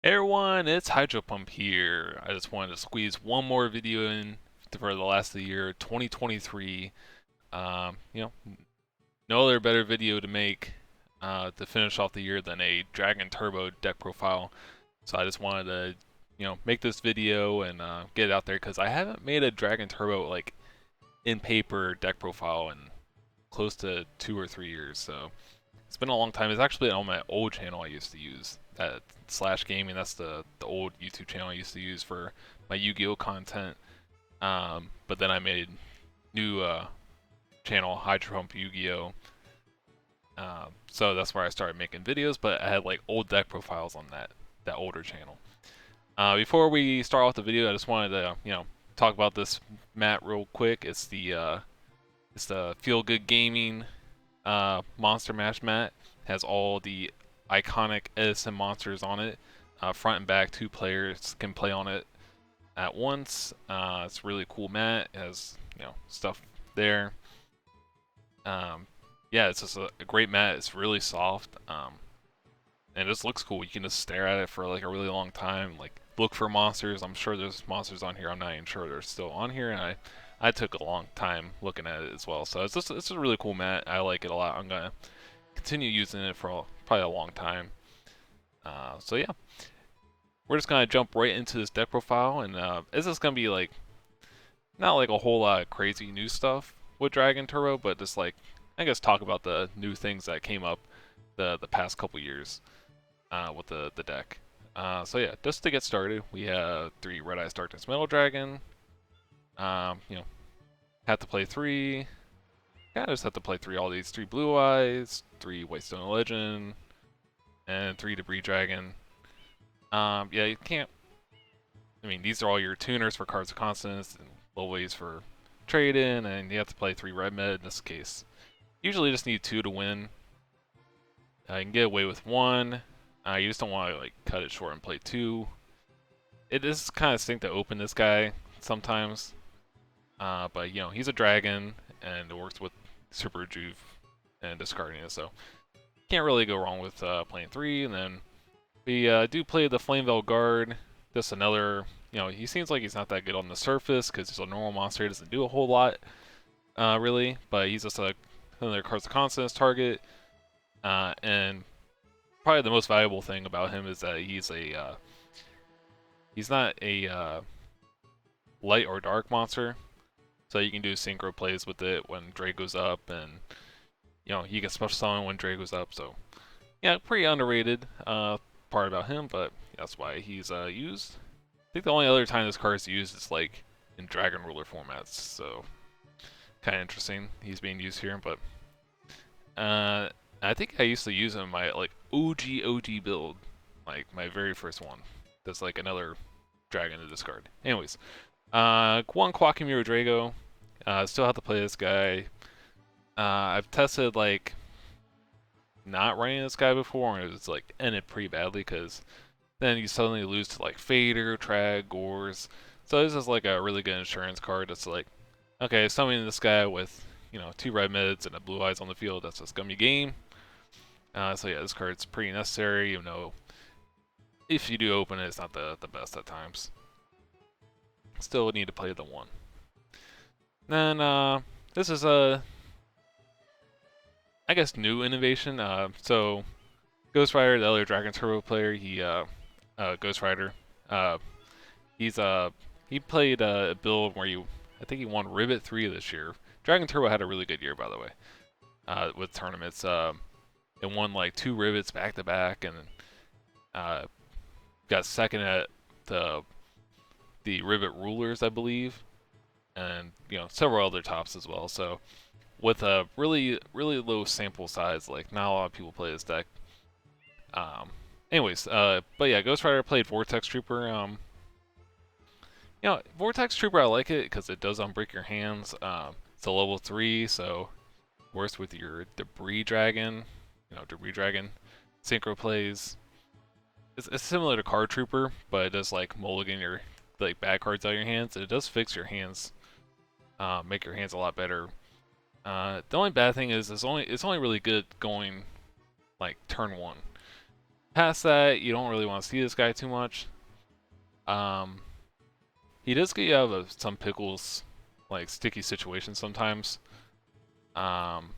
Hey everyone, it's Hydro Pump here. I just wanted to squeeze one more video in for the last of the year, 2023. You know, no other better video to make to finish off the year than a Dragon Turbo deck profile. So I just wanted to, make this video and get it out there because I haven't made a Dragon Turbo like in paper deck profile in close to 2 or 3 years. So it's been a long time. It's actually on my old channel I used to use. That Slash Gaming, that's the old YouTube channel I used to use for my Yu-Gi-Oh content. But then I made new channel Hydro Pump Yu-Gi-Oh. So that's where I started making videos. But I had like old deck profiles on that older channel. Before we start off the video, I just wanted to talk about this mat real quick. It's the Feel Good Gaming Monster Mash mat. Has all the iconic Edison monsters on it. Front and back, two players can play on it at once. It's a really cool mat. It has stuff there. Yeah, it's just a great mat. It's really soft. And it just looks cool. You can just stare at it for like a really long time. Like look for monsters. I'm sure there's monsters on here. I'm not even sure they're still on here. And I took a long time looking at it as well. So it's a really cool mat. I like it a lot. I'm gonna continue using it for probably a long time. So yeah, we're just gonna jump right into this deck profile, and this is gonna be like not like a whole lot of crazy new stuff with Dragon Turbo, but just like I guess talk about the new things that came up the past couple years with the deck. So yeah, just to get started, we have 3 Red Eyes Darkness Metal Dragon. You know, have to play 3. Yeah, I just have to play 3 all these 3 Blue Eyes, 3 Whitestone Legend, and 3 Debris Dragon. Yeah, you can't. I mean, these are all your tuners for cards of consonants and low ways for trade in, and you have to play 3 red med in this case. Usually just need 2 to win. You can get away with 1. You just don't want to like cut it short and play 2. It is kind of stink to open this guy sometimes, but he's a dragon and it works with Super Juve and discarding it, so can't really go wrong with playing 3. And then we do play the Flameveil Guard. Just another, he seems like he's not that good on the surface because he's a normal monster. He doesn't do a whole lot, really, but he's just another cards of consonants target. And probably the most valuable thing about him is that he's not a light or dark monster, so you can do synchro plays with it when Drake goes up, and you can special summon when Drake goes up. So yeah, pretty underrated part about him, but that's why he's used. I think the only other time this card is used is like in Dragon Ruler formats, so kind of interesting he's being used here. But I think I used to use him in my like OG build, like my very first one. That's like another dragon to discard. Anyways, one Quackimiro Drago. Still have to play this guy. I've tested like not running this guy before, and it was like ended pretty badly because then you suddenly lose to like Fader, Trag, Gores. So this is like a really good insurance card. It's like, okay, summoning this guy with 2 red mids and a blue eyes on the field. That's just gonna be game. So yeah, this card's pretty necessary, even though if you do open it, it's not the best at times. Still need to play the 1. Then this is a I guess new innovation. So Ghost Rider, the other Dragon Turbo player, he Ghost Rider. Uh, he played a build where I think he won Rivet 3 this year. Dragon Turbo had a really good year, by the way, with tournaments. It won like 2 Rivets back to back, and got second at the Rivet Rulers, I believe, and several other tops as well. So with a really low sample size, like not a lot of people play this deck. Anyways, but yeah, Ghost Rider played Vortex Trooper. Vortex Trooper, I like it because it does unbreak your hands. It's a level 3, so works with your Debris Dragon. Debris Dragon synchro plays. It's similar to Card Trooper, but it does like mulligan your like bad cards out of your hands, and it does fix your hands, make your hands a lot better. The only bad thing is it's only really good going like turn 1. Past that, you don't really want to see this guy too much. Um, he does get you out of some pickles, like sticky situations sometimes. Um,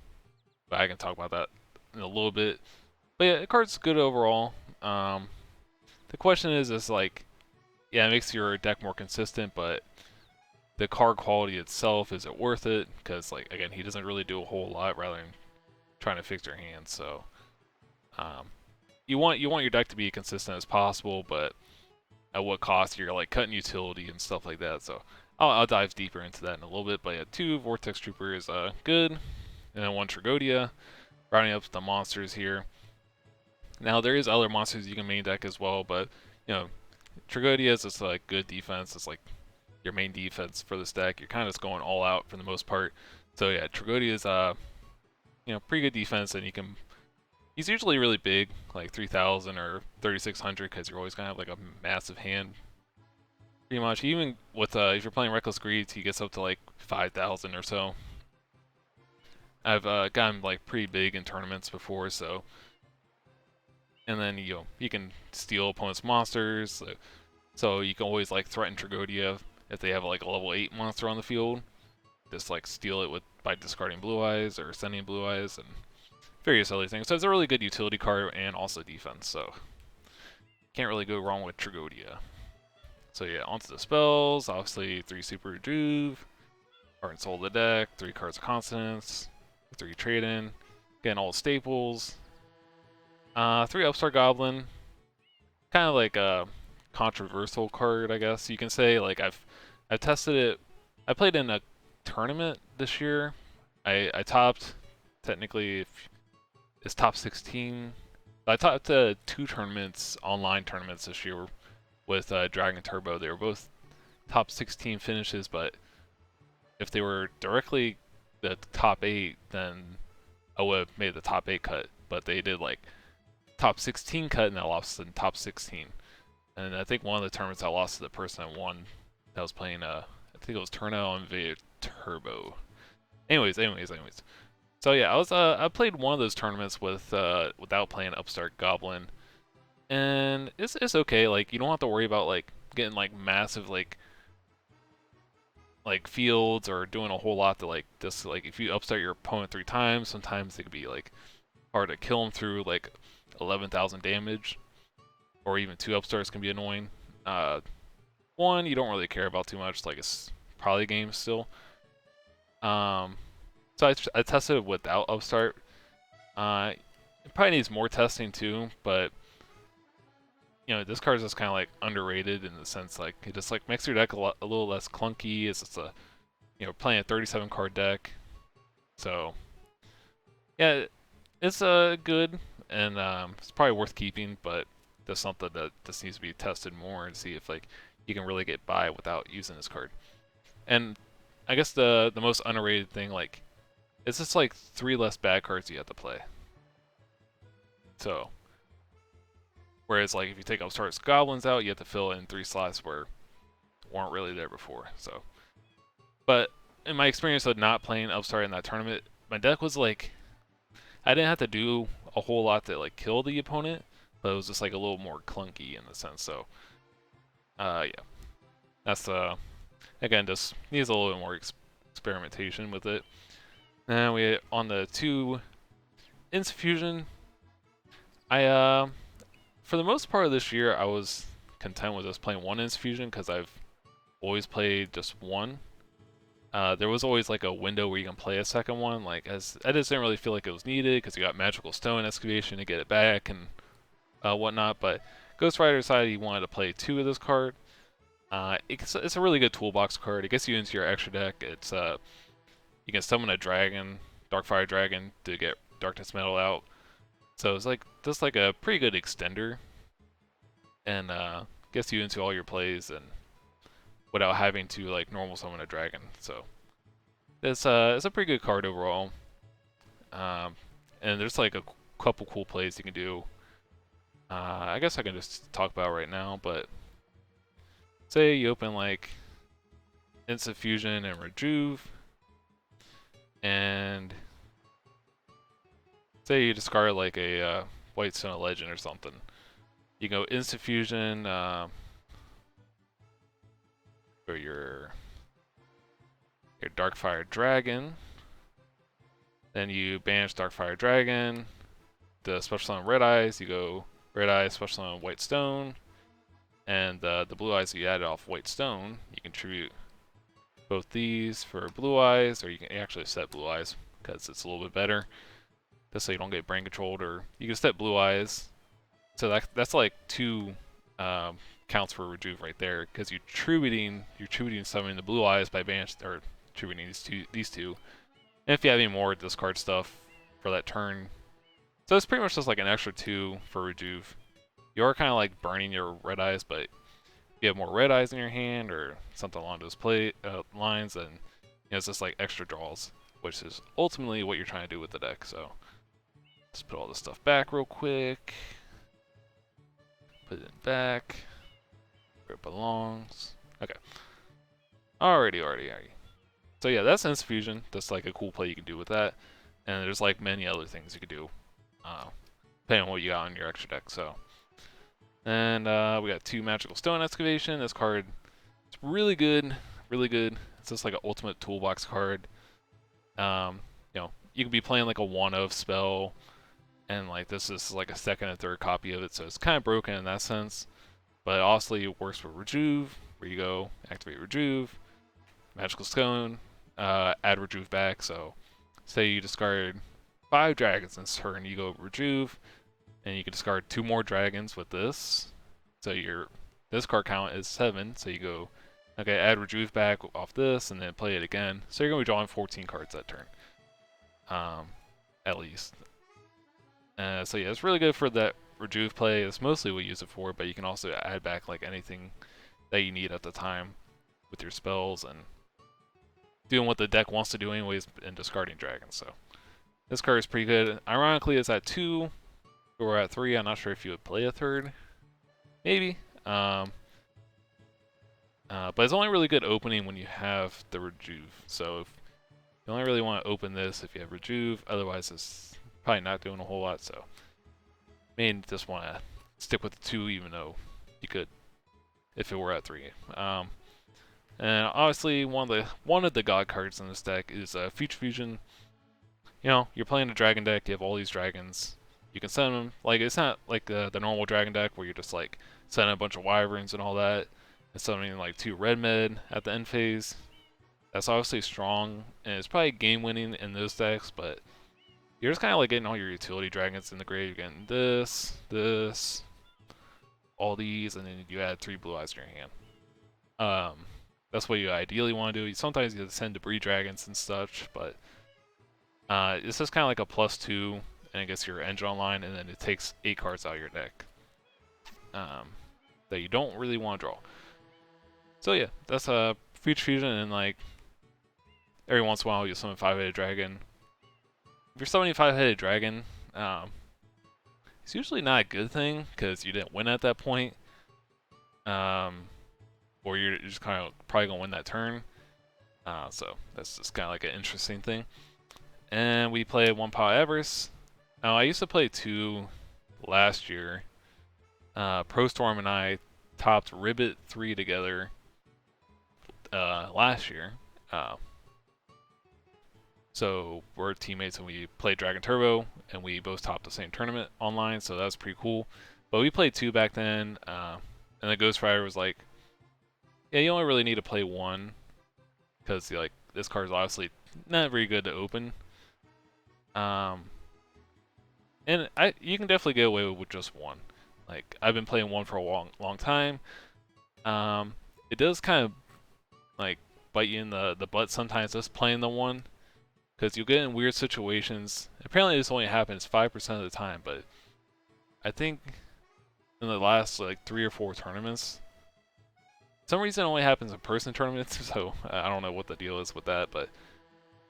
but I can talk about that in a little bit. But yeah, the card's good overall. The question is like, yeah, it makes your deck more consistent, but the card quality itself, is it worth it? Because like again, he doesn't really do a whole lot rather than trying to fix your hand. So um, you want your deck to be consistent as possible, but at what cost? You're like cutting utility and stuff like that. So I'll dive deeper into that in a little bit. But yeah, 2 Vortex Trooper is good, and then 1 Tragodia, rounding up the monsters here. Now there is other monsters you can main deck as well, but you know, Tragodia is just like good defense. It's like your main defense for this deck. You're kind of just going all out for the most part. So yeah, Tragodia is pretty good defense, and he's usually really big, like 3,000 or 3,600, because you're always gonna have like a massive hand. Pretty much, even with if you're playing Reckless Greeds, he gets up to like 5,000 or so. I've gotten like pretty big in tournaments before, so. And then he can steal opponents' monsters, so you can always like threaten Tragodia if they have like a level 8 monster on the field. Just like steal it by discarding Blue Eyes or sending Blue Eyes and various other things. So it's a really good utility card and also defense, so can't really go wrong with Tragodia. So yeah, onto the spells. Obviously 3 Super Rejuve, Heart and Soul of the deck, 3 cards of Consonance, 3 Trade-in, again all staples. 3 Upstart Goblin, kind of like a controversial card, I guess you can say. Like I've tested it. I played in a tournament this year. I topped, technically, if it's top 16. I topped 2 tournaments, online tournaments this year with Dragon Turbo. They were both top 16 finishes, but if they were directly the top 8, then I would have made the top 8 cut. But they did like top 16 cut, and I lost in top 16. And I think one of the tournaments I lost to the person that won that was playing, I think it was Turno on Invader Turbo. Anyways. So yeah, I played one of those tournaments without playing Upstart Goblin, and it's okay. Like you don't have to worry about like getting like massive like fields or doing a whole lot to like this. Like if you upstart your opponent 3 times, sometimes it can be like hard to kill him through like 11,000 damage, or even 2 upstarts can be annoying. 1 you don't really care about too much, like it's probably a game still. So I tested it without upstart. It probably needs more testing too, but this card is just kind of like underrated in the sense like it just like makes your deck a little less clunky. It's just playing a 37 card deck, so yeah, it's good, and it's probably worth keeping, but that's something that just needs to be tested more and see if like you can really get by without using this card. And I guess the most underrated thing, like, it's just like 3 less bad cards you have to play. So whereas like if you take Upstart's Goblins out, you have to fill in 3 slots where weren't really there before. So, but in my experience of not playing Upstart in that tournament, my deck was like, I didn't have to do a whole lot to like kill the opponent, but it was just like a little more clunky in the sense. So, yeah, that's again just needs a little bit more experimentation with it. Now we on the 2 Infusion. For the most part of this year, I was content with just playing 1 Infusion because I've always played just 1. There was always like a window where you can play a second one. Like I just didn't really feel like it was needed because you got Magical Stone Excavation to get it back and whatnot. But Ghost Rider decided he wanted to play 2 of this card. It's a really good toolbox card. It gets you into your extra deck. It's you can summon a dragon, Darkfire Dragon, to get Darkness Metal out. So it's like just like a pretty good extender, and gets you into all your plays and without having to like normal summon a dragon. So it's a pretty good card overall. And there's like a couple cool plays you can do. I guess I can just talk about right now, but say you open like Instant Fusion and Rejuve, and say you discard like a White Stone Legend or something. You go instant fusion for your Darkfire Dragon. Then you banish Darkfire Dragon. The special summon Red Eyes, you go Red Eyes, special summon White Stone. And the Blue Eyes that you added off White Stone, you contribute both these for Blue Eyes, or you can actually set Blue Eyes because it's a little bit better. Just so you don't get brain controlled, or you can set Blue Eyes. So that's like 2 counts for Rejuve right there, because you're tributing summoning the Blue Eyes by banish or tributing these two. And if you have any more discard stuff for that turn, so it's pretty much just like an extra 2 for Rejuve. You are kind of like burning your Red Eyes, but if you have more Red Eyes in your hand or something along those lines, then it's just like extra draws, which is ultimately what you're trying to do with the deck. So let's put all this stuff back real quick. Put it back where it belongs. Okay. Alrighty. So yeah, that's Instant Fusion. That's like a cool play you can do with that. And there's like many other things you could do, depending on what you got on your extra deck. So, and we got 2 Magical Stone Excavation. This card is really good, really good. It's just like an ultimate toolbox card. You could be playing like a one-of spell, and like this is like a second and third copy of it, so it's kind of broken in that sense. But also it works with Rejuve, where you go activate Rejuve, Magical Stone, add Rejuve back. So say you discard 5 dragons this turn, you go Rejuve, and you can discard 2 more dragons with this. So this card count is 7, so you go, okay, add Rejuve back off this, and then play it again. So you're going to be drawing 14 cards that turn, at least. So yeah, it's really good for that Rejuve play. It's mostly what we use it for, but you can also add back like anything that you need at the time with your spells and doing what the deck wants to do anyways and discarding dragons. So this card is pretty good. Ironically, it's at 2, but we're at 3. I'm not sure if you would play a third. Maybe. But it's only really good opening when you have the Rejuve. So if you only really want to open this if you have Rejuve, otherwise it's probably not doing a whole lot. So may just want to stick with the 2, even though you could if it were at 3. And obviously one of the god cards in this deck is Future Fusion. You're playing a dragon deck, you have all these dragons. You can send them, like, it's not like the normal dragon deck where you're just like sending a bunch of wyverns and all that. It's summoning like 2 red med at the end phase. That's obviously strong, and it's probably game winning in those decks, but you're just kind of like getting all your utility dragons in the grave. You're getting this, all these, and then you add 3 blue eyes in your hand. That's what you ideally want to do. Sometimes you send debris dragons and such, but it's just kind of like a +2, and it gets your engine online, and then it takes 8 cards out of your deck that you don't really want to draw. So yeah, that's a Future Fusion, and like every once in a while you summon 5-headed dragon. If you're summoning 5-headed dragon, it's usually not a good thing because you didn't win at that point, or you're just kind of probably gonna win that turn. So that's just kind of like an interesting thing. And we play 1 Power Avarice. Now I used to play 2 last year. Pro Storm and I topped Ribbit 3 together last year. So we're teammates and we played Dragon Turbo, and we both topped the same tournament online, so that was pretty cool. But we played 2 back then, and the Ghost Rider was like, yeah, you only really need to play 1, because like this card is obviously not very good to open. And you can definitely get away with just 1. Like, I've been playing 1 for a long time. It does kind of like bite you in the butt sometimes just playing the 1, because you'll get in weird situations. Apparently this only happens 5% of the time, but I think in the last like 3 or 4 tournaments, for some reason it only happens in person tournaments, so I don't know what the deal is with that. But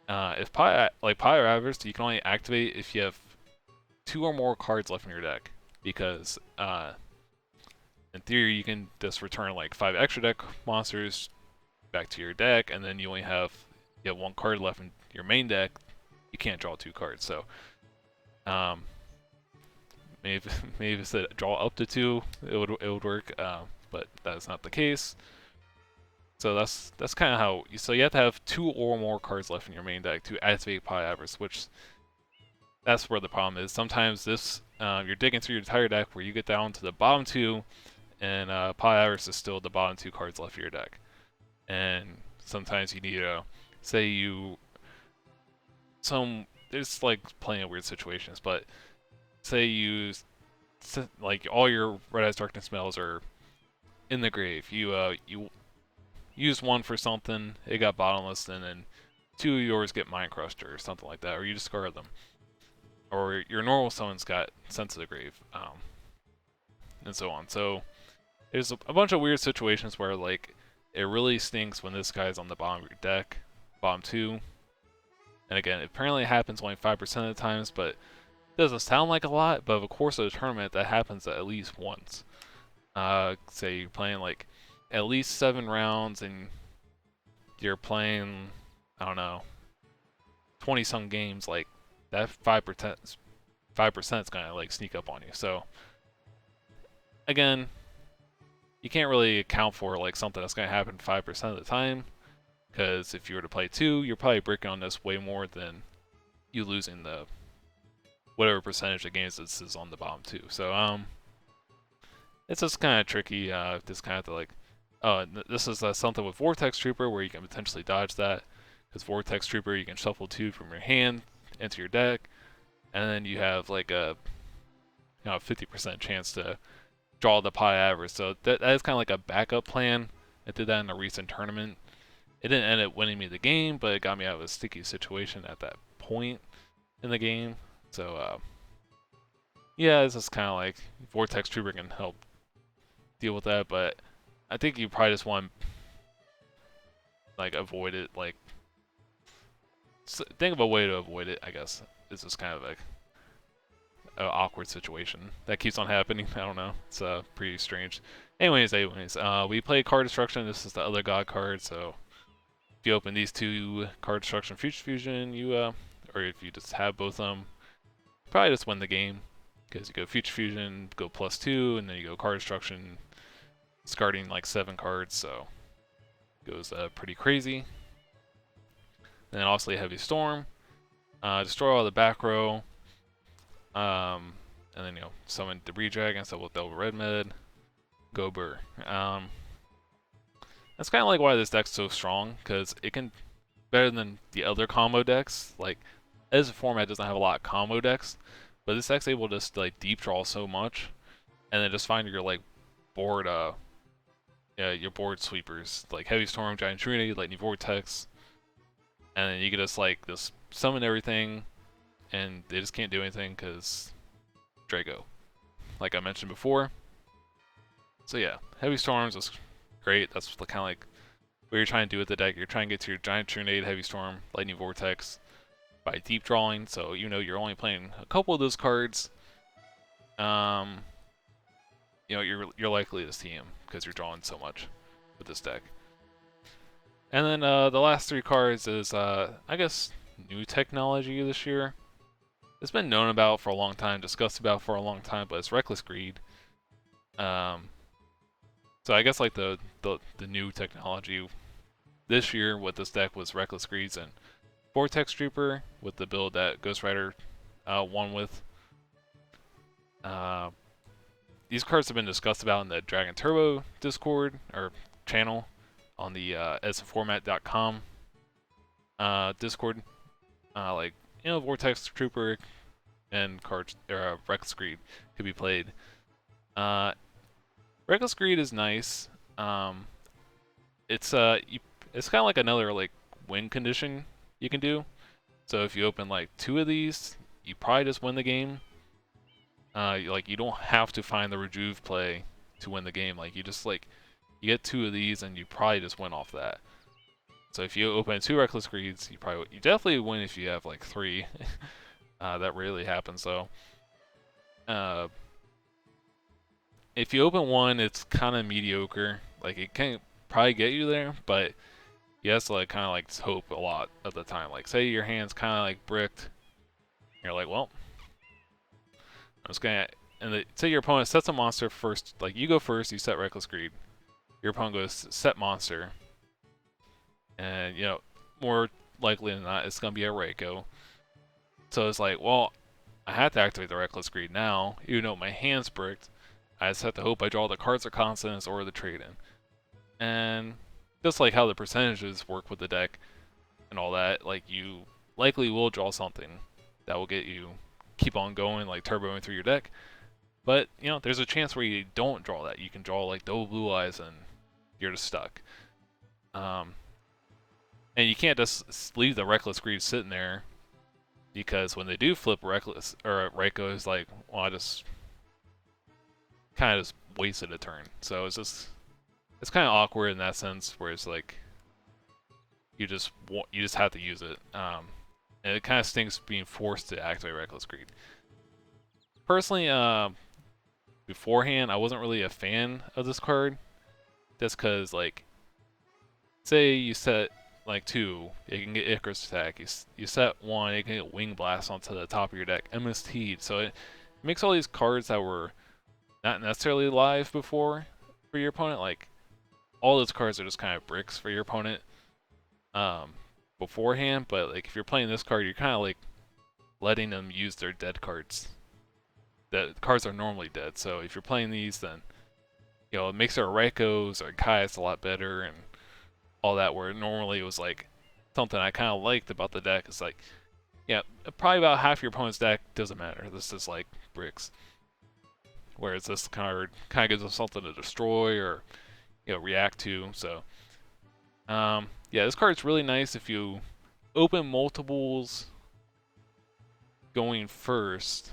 if Power Avarice, you can only activate if you have 2 or more cards left in your deck, because in theory you can just return like 5 extra deck monsters back to your deck, and then you only have 1 card left in your main deck. You can't draw 2 cards. So Maybe maybe if it said draw up to 2, it would work, but that's not the case. So that's kind of how. So you have to have 2 or more cards left in your main deck to activate Pi Avarice, which that's where the problem is. Sometimes this you're digging through your entire deck where you get down to the bottom 2, and Pi Avarice is still the bottom 2 cards left of your deck. And sometimes you need to say there's like plenty of weird situations, but say you like all your Red Eyes Darkness spells are in the grave. You use one for something, it got bottomless, and then 2 of yours get Mind Crushed or something like that, or you discard them. Or your normal summons got sent to the grave, and so on. So there's a bunch of weird situations where like it really stinks when this guy's on the bottom of your deck, bottom 2. And again, it apparently happens only 5% of the times, but it doesn't sound like a lot, but over the course of the tournament, that happens at least once. Say you're playing like at least 7 rounds and you're playing, I don't know, 20 some games, like that 5% is gonna like sneak up on you. So again, you can't really account for like something that's gonna happen 5% of the time, because if you were to play 2, you're probably breaking on this way more than you losing the whatever percentage of games this is on the bottom 2. So it's just kind of tricky. Just kind of to like, this is something with Vortex Trooper where you can potentially dodge that, because Vortex Trooper you can shuffle 2 from your hand into your deck, and then you have like a 50% chance to draw the Pi Avarice. So that is kind of like a backup plan. I did that in a recent tournament. It didn't end up winning me the game, but it got me out of a sticky situation at that point in the game. So yeah, it's just kind of like Vortex Trooper can help deal with that, but I think you probably just want to like avoid it. Like think of a way to avoid it. I guess it's just kind of like an awkward situation that keeps on happening. I don't know. It's pretty strange. Anyways, we play card destruction. This is the other god card. So if you open these 2 card destruction, future fusion, you or if you just have both of them, probably just win the game, because you go future fusion, go +2, and then you go card destruction, discarding like 7 cards. So it goes pretty crazy. And then obviously heavy storm, destroy all the back row. And then summon Debris Dragon, so with Double Red Med, go Burr. That's kind of like why this deck's so strong, because it can better than the other combo decks. Like as a format, doesn't have a lot of combo decks, but this deck's able to just like deep draw so much, and then just find your like board your board sweepers like Heavy Storm, Giant Trinity, Lightning Vortex, and then you can just summon everything, and they just can't do anything because Drago, like I mentioned before. So yeah, Heavy Storms is great. That's kind of like what you're trying to do with the deck. You're trying to get to your Giant Trinade, Heavy Storm, Lightning Vortex by deep drawing. So you're only playing a couple of those cards, you're likely to see him because you're drawing so much with this deck. And then the last 3 cards is I guess new technology this year. It's been known about for a long time, discussed about for a long time, but it's Reckless Greed. So I guess like the new technology this year with this deck was Reckless Greeds and Vortex Trooper with the build that Ghost Rider won with. These cards have been discussed about in the Dragon Turbo Discord or channel on the edisonformat.com Discord. Vortex Trooper and cards or Reckless Greed could be played. Reckless Greed is nice. It's kind of like another like win condition you can do. So if you open like 2 of these, you probably just win the game. You don't have to find the Rejuve play to win the game. Like you get 2 of these and you probably just win off that. So if you open 2 Reckless Greeds, you definitely win if you have like 3. That rarely happens though. If you open 1, it's kind of mediocre. Like it can probably get you there, but you have to kind of hope a lot of the time. Like say your hand's kind of bricked, you're like, well, I'm just gonna and say your opponent sets a monster first, like you go first, you set Reckless Greed. Your opponent goes set monster, and you know, more likely than not, it's gonna be a Reiko. So it's like, well, I have to activate the Reckless Greed now, even though my hand's bricked. I just have to hope I draw the cards or constants or the trade-in. And just like how the percentages work with the deck and all that, like you likely will draw something that will get you keep on going, like turboing through your deck. But, you know, there's a chance where you don't draw that. You can draw like double blue eyes and you're just stuck. And you can't just leave the Reckless Greed sitting there, because when they do flip Reckless, or Reiko is like, well, I just kind of just wasted a turn. So it's kind of awkward in that sense, where it's like you just have to use it. And it kind of stinks being forced to activate Reckless Greed. Personally, beforehand, I wasn't really a fan of this card, just because, like, say you set like 2, you can get Icarus attack. You set 1, you can get Wing Blast onto the top of your deck, MST'd. So it makes all these cards that were not necessarily live before for your opponent, like all those cards are just kind of bricks for your opponent beforehand. But like if you're playing this card, you're kind of like letting them use their dead cards. The cards are normally dead, so if you're playing these, then you know it makes their Reikos or Kai's a lot better and all that, where normally it was like something I kind of liked about the deck. It's like, yeah, probably about half your opponent's deck doesn't matter. This is like bricks. Whereas this card kind of gives us something to destroy or, you know, react to. So, yeah, this card's really nice if you open multiples going first.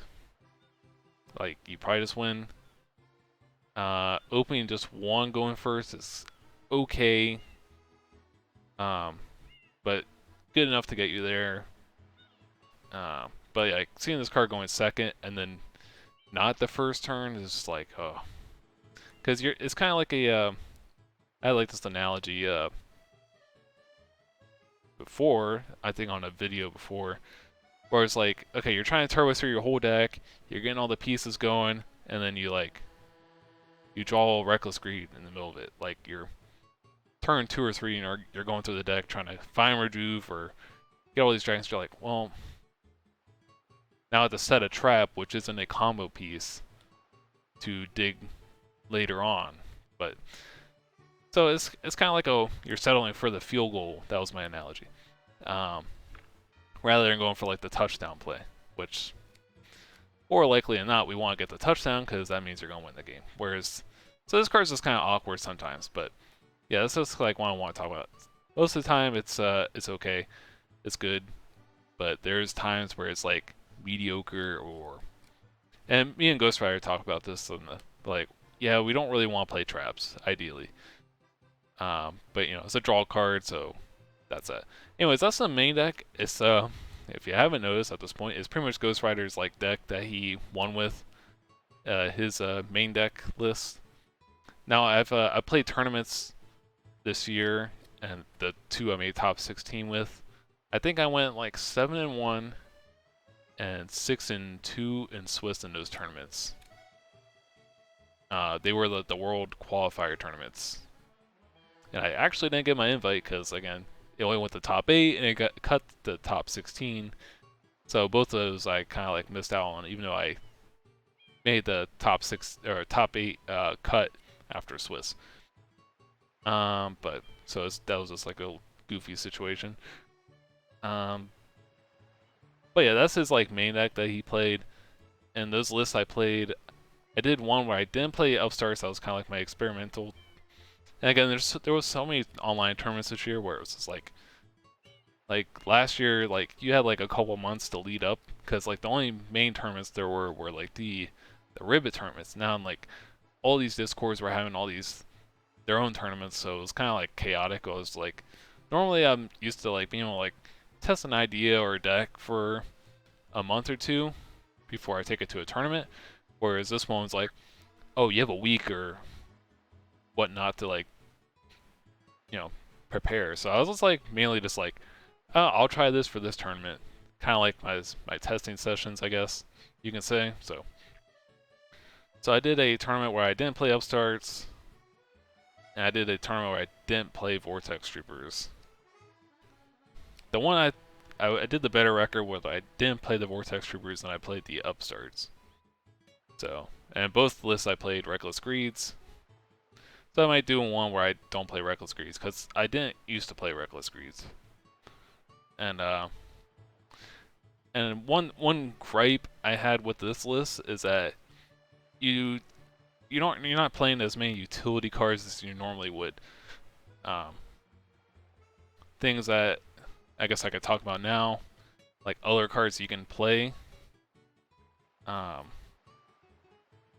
Like, you probably just win. Opening just 1 going first is okay. But good enough to get you there. But yeah, seeing this card going second and then not the first turn is just like, oh, because it's kind of like a I like this analogy before, I think on a video before, where it's like, okay, you're trying to turbo through your whole deck, you're getting all the pieces going, and then you draw Reckless Greed in the middle of it. Like you're turn 2 or 3, and you're going through the deck trying to find Rejuve or get all these dragons. You're like, well, now I have to set a trap, which isn't a combo piece, to dig later on. But so it's kind of like you're settling for the field goal. That was my analogy, rather than going for like the touchdown play, which more likely than not we want to get the touchdown because that means you're gonna win the game. Whereas, so this card's just kind of awkward sometimes, but yeah, this is like what I want to talk about. Most of the time it's okay, it's good, but there's times where it's like mediocre, and me and Ghost Rider talk about this in the, like, yeah, we don't really want to play traps ideally, but you know, it's a draw card, so that's it. Anyways, that's the main deck. It's if you haven't noticed at this point, it's pretty much Ghost Rider's like deck that he won with, his main deck list. Now I played tournaments this year, and the 2 I made top 16 with, I think I went like 7-1 and 6-2 in Swiss in those tournaments. They were the world qualifier tournaments, and I actually didn't get my invite because, again, it only went to top 8 and it got cut to top 16. So both of those I kind of like missed out on, even though I made the top 6 or top 8 cut after Swiss. But so that was just like a goofy situation. But yeah, that's his like main deck that he played. And those lists I played, I did one where I didn't play Upstarts. That was kind of like my experimental. And again, there was so many online tournaments this year where it was just like last year, like you had like a couple months to lead up, because like the only main tournaments there were like the Ribbit tournaments. Now like all these Discords were having all these their own tournaments, so it was kind of like chaotic. I was like, normally I'm used to like being able to like test an idea or a deck for a month or 2 before I take it to a tournament, whereas this one was like, oh, you have a week or whatnot to like, you know, prepare. So I was just like mainly just like, I'll try this for this tournament, kind of like my testing sessions, I guess you can say. So So I did a tournament where I didn't play Upstarts, and I did a tournament where I didn't play Vortex Troopers. The one I did the better record with, I didn't play the Vortex Troopers and I played the Upstarts. So, and both lists I played Reckless Greeds. So I might do one where I don't play Reckless Greeds, because I didn't used to play Reckless Greeds. And one gripe I had with this list is that you're not playing as many utility cards as you normally would. Things that I guess I could talk about now, like other cards you can play.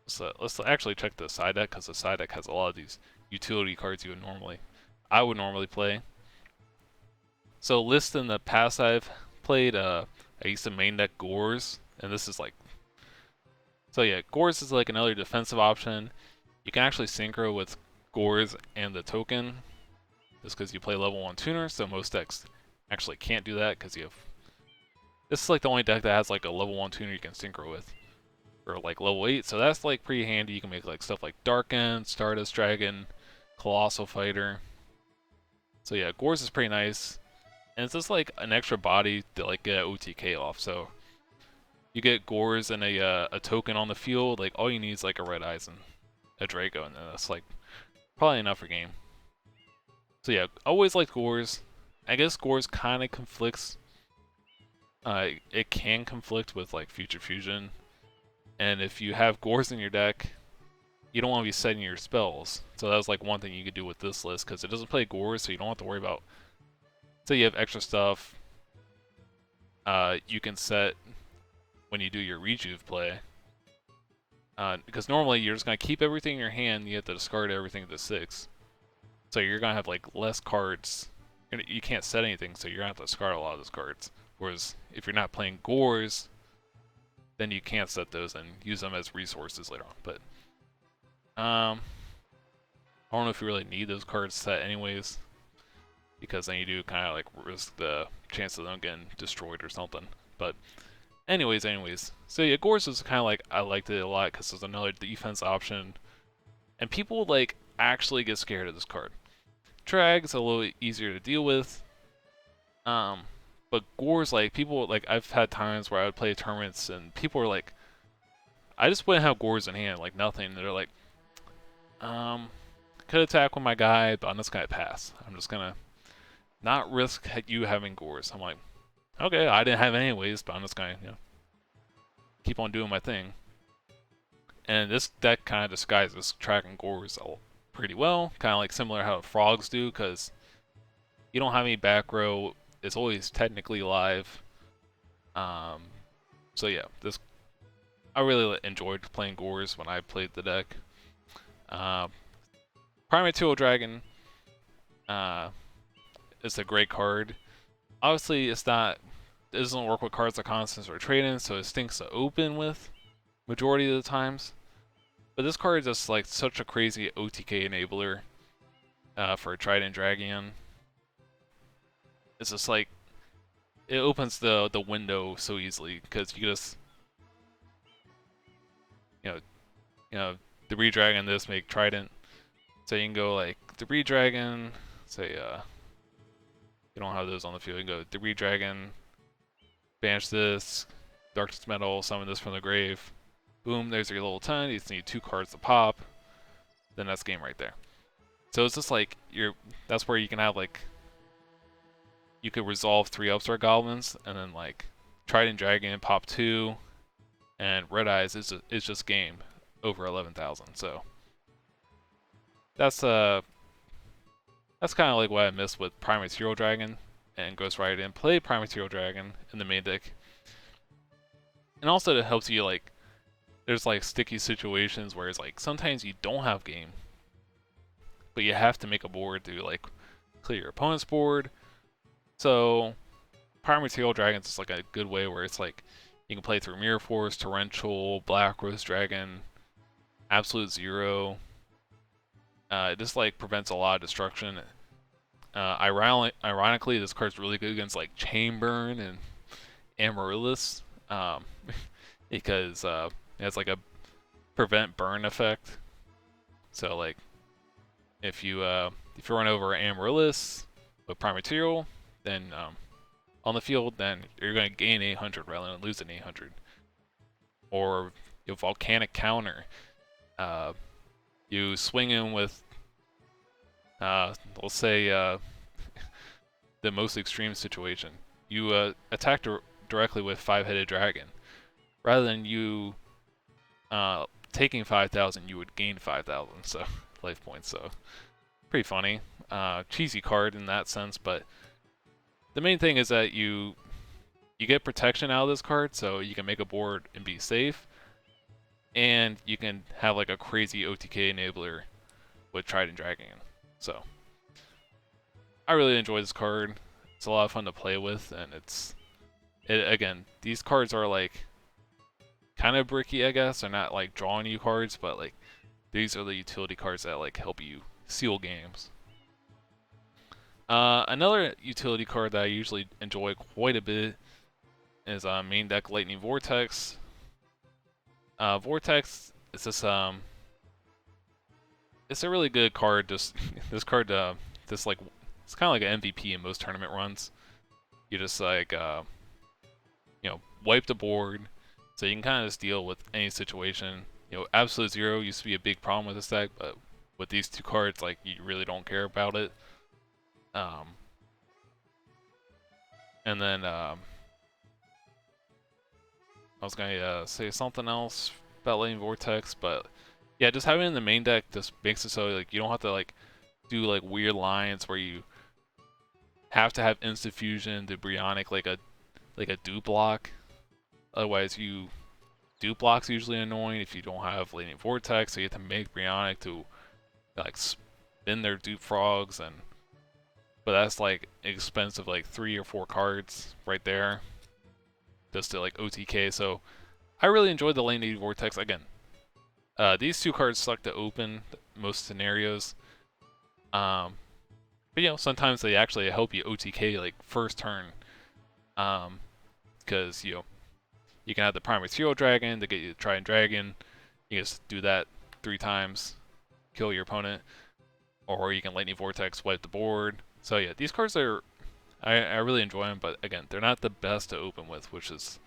So let's actually check the side deck, because the side deck has a lot of these utility cards I would normally play. So list in the past I've played, I used to main deck Gores, and this is like, so yeah, Gores is like another defensive option. You can actually synchro with Gores and the token, just because you play level 1 tuner, so most decks actually can't do that, because this is like the only deck that has like a level 1 tuner you can synchro with, or like level 8, so that's like pretty handy. You can make like stuff like Darken, Stardust Dragon, Colossal Fighter. So yeah, Gores is pretty nice. And it's just like an extra body to like get OTK off. So you get Gores and a token on the field, like all you need is like a Red Eyes and a Draco, and that's like probably enough for game. So yeah, always like Gores. I guess Gores kind of conflicts. It can conflict with like Future Fusion, and if you have Gores in your deck, you don't want to be setting your spells. So that was like one thing you could do with this list, because it doesn't play Gores, so you don't have to worry about. So you have extra stuff you can set when you do your Rejuve play. Because normally you're just going to keep everything in your hand, you have to discard everything to 6. So you're going to have like less cards. You can't set anything, so you're going to have to discard a lot of those cards. Whereas if you're not playing Gores, then you can't set those and use them as resources later on. But I don't know if you really need those cards set anyways, because then you do kind of like risk the chance of them getting destroyed or something. But anyways, so yeah, Gores is kind of like, I liked it a lot because there's another defense option, and people like actually get scared of this card. Drag's a little easier to deal with, but Gores, like people, like I've had times where I would play tournaments and people were like, I just wouldn't have Gores in hand, like nothing. They're like, could attack with my guy, but I'm just gonna pass. I'm just gonna not risk you having Gores. I'm like, okay, I didn't have anyways, but I'm just gonna, keep on doing my thing. And this deck kind of disguises tracking Gores pretty well, kind of like similar how Frogs do, because you don't have any back row. It's always technically live. So yeah, I really enjoyed playing Gores when I played the deck. Primate 2 Dragon is a great card. Obviously, it doesn't work with cards like Constants or Trade-ins, so it stinks to open with majority of the times. But this card is just like such a crazy OTK enabler for a Trident Dragon. It's just like, it opens the window so easily, because you just, the Redragon this, make Trident. So you can go like the Redragon, say you don't have those on the field, you can go the Redragon, banish this, Darkest Metal, summon this from the grave. Boom, there's your little 10, you just need 2 cards to pop. Then that's game right there. So it's just like, that's where you can have like, you could resolve 3 Upstart Goblins, and then like, Trident Dragon, pop 2, and Red Eyes is just game over 11,000, so. That's kind of like what I missed with Primate Hero Dragon and Ghost Rider, and play Primate Hero Dragon in the main deck. And also it helps you, like, there's like sticky situations where it's like sometimes you don't have game, but you have to make a board to like clear your opponent's board. So Primate Hero Dragon is like a good way where it's like you can play through Mirror Force, Torrential, Black Rose Dragon, Absolute Zero. It just like prevents a lot of destruction. Ironically, this card's really good against like Chainburn and Amaryllis, because it's like a prevent burn effect. So like if you run over Amaryllis with Prime Material, then on the field, then you're going to gain 800 rather than losing 800. Or your Volcanic Counter, you swing in with, let's say, the most extreme situation. You attack directly with 5-headed dragon. Rather than you taking 5,000, you would gain 5,000 so life points. So pretty funny, cheesy card in that sense. But the main thing is that you get protection out of this card, so you can make a board and be safe, and you can have like a crazy OTK enabler with Trident Dragon. So I really enjoy this card. It's a lot of fun to play with, and again, these cards are like kind of bricky, I guess. They're not like drawing you cards, but like these are the utility cards that like help you seal games. Another utility card that I usually enjoy quite a bit is main deck Lightning Vortex. Vortex is this it's a really good card. Just this card, this like it's kind of like an MVP in most tournament runs. You just like wipe the board, so you can kind of just deal with any situation. Absolute Zero used to be a big problem with this deck, but with these two cards, like you really don't care about it. And then I was gonna say something else about Lightning Vortex, but yeah, just having it in the main deck just makes it so like you don't have to like do like weird lines where you have to have Instant Fusion to Brionic like a dupe block. Otherwise, dupe block's usually annoying if you don't have Lightning Vortex, so you have to make Brionic to like spin their dupe frogs, but that's like expensive, like 3 or 4 cards right there just to like OTK. So I really enjoyed the Lightning Vortex. Again, these two cards suck to open most scenarios, but sometimes they actually help you OTK like first turn, because you can have the Prime Material Dragon to get you the Trident Dragon. You just do that 3 times, kill your opponent, or you can Lightning Vortex, wipe the board. So yeah, these cards are, I really enjoy them, but again, they're not the best to open with, which is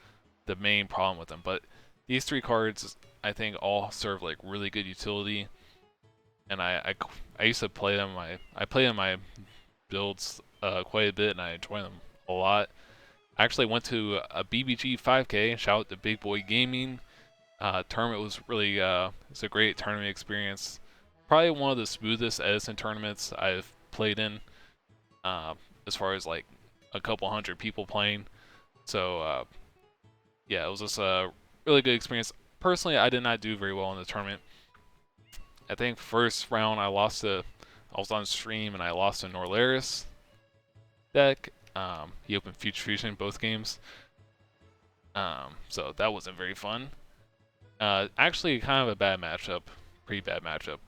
the main problem with them. But these 3 cards, I think, all serve like really good utility, and I used to play them. I play in my builds quite a bit, and I enjoy them a lot. I actually went to a BBG 5K. Shout out to Big Boy Gaming. Tournament was really it's a great tournament experience. Probably one of the smoothest Edison tournaments I've played in, as far as like a couple hundred people playing. So yeah, it was just a really good experience. Personally, I did not do very well in the tournament. I think first round I was on stream and I lost to Norlaris deck. He opened Future Fusion both games. So that wasn't very fun. Actually kind of a bad matchup. Pretty bad matchup.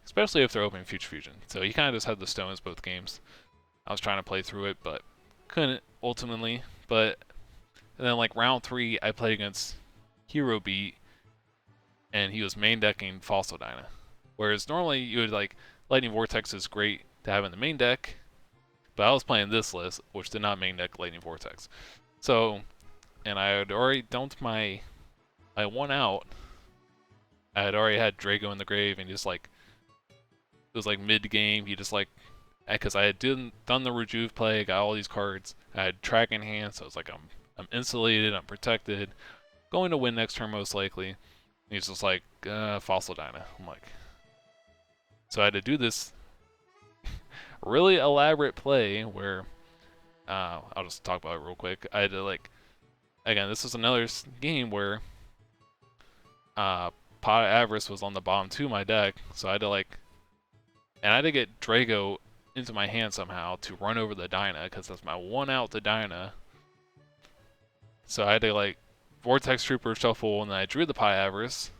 Especially if they're opening Future Fusion. So he kind of just had the stones both games. I was trying to play through it, but couldn't ultimately. And then like round 3, I played against Hero Beat, and he was main decking Fossil Dyna. Whereas normally you would like, Lightning Vortex is great to have in the main deck, but I was playing this list, which did not main deck Lightning Vortex. So, and I had already dumped my 1 out. I had already had Drago in the grave, and just like, it was like mid game, he just like, because I had done the Rejuve play, got all these cards, I had track in hand, so it's like I'm insulated, I'm protected, going to win next turn most likely. And he's just like, Fossil Dyna. I'm like, so I had to do this really elaborate play where, I'll just talk about it real quick. I had to like, again, this is another game where Pot of Avarice was on the bottom 2 of my deck, so I had to like, and I had to get Drago into my hand somehow to run over the Dyna, because that's my 1 out to Dyna. So I had to like Vortex Trooper shuffle, and then I drew the Pot of Avarice.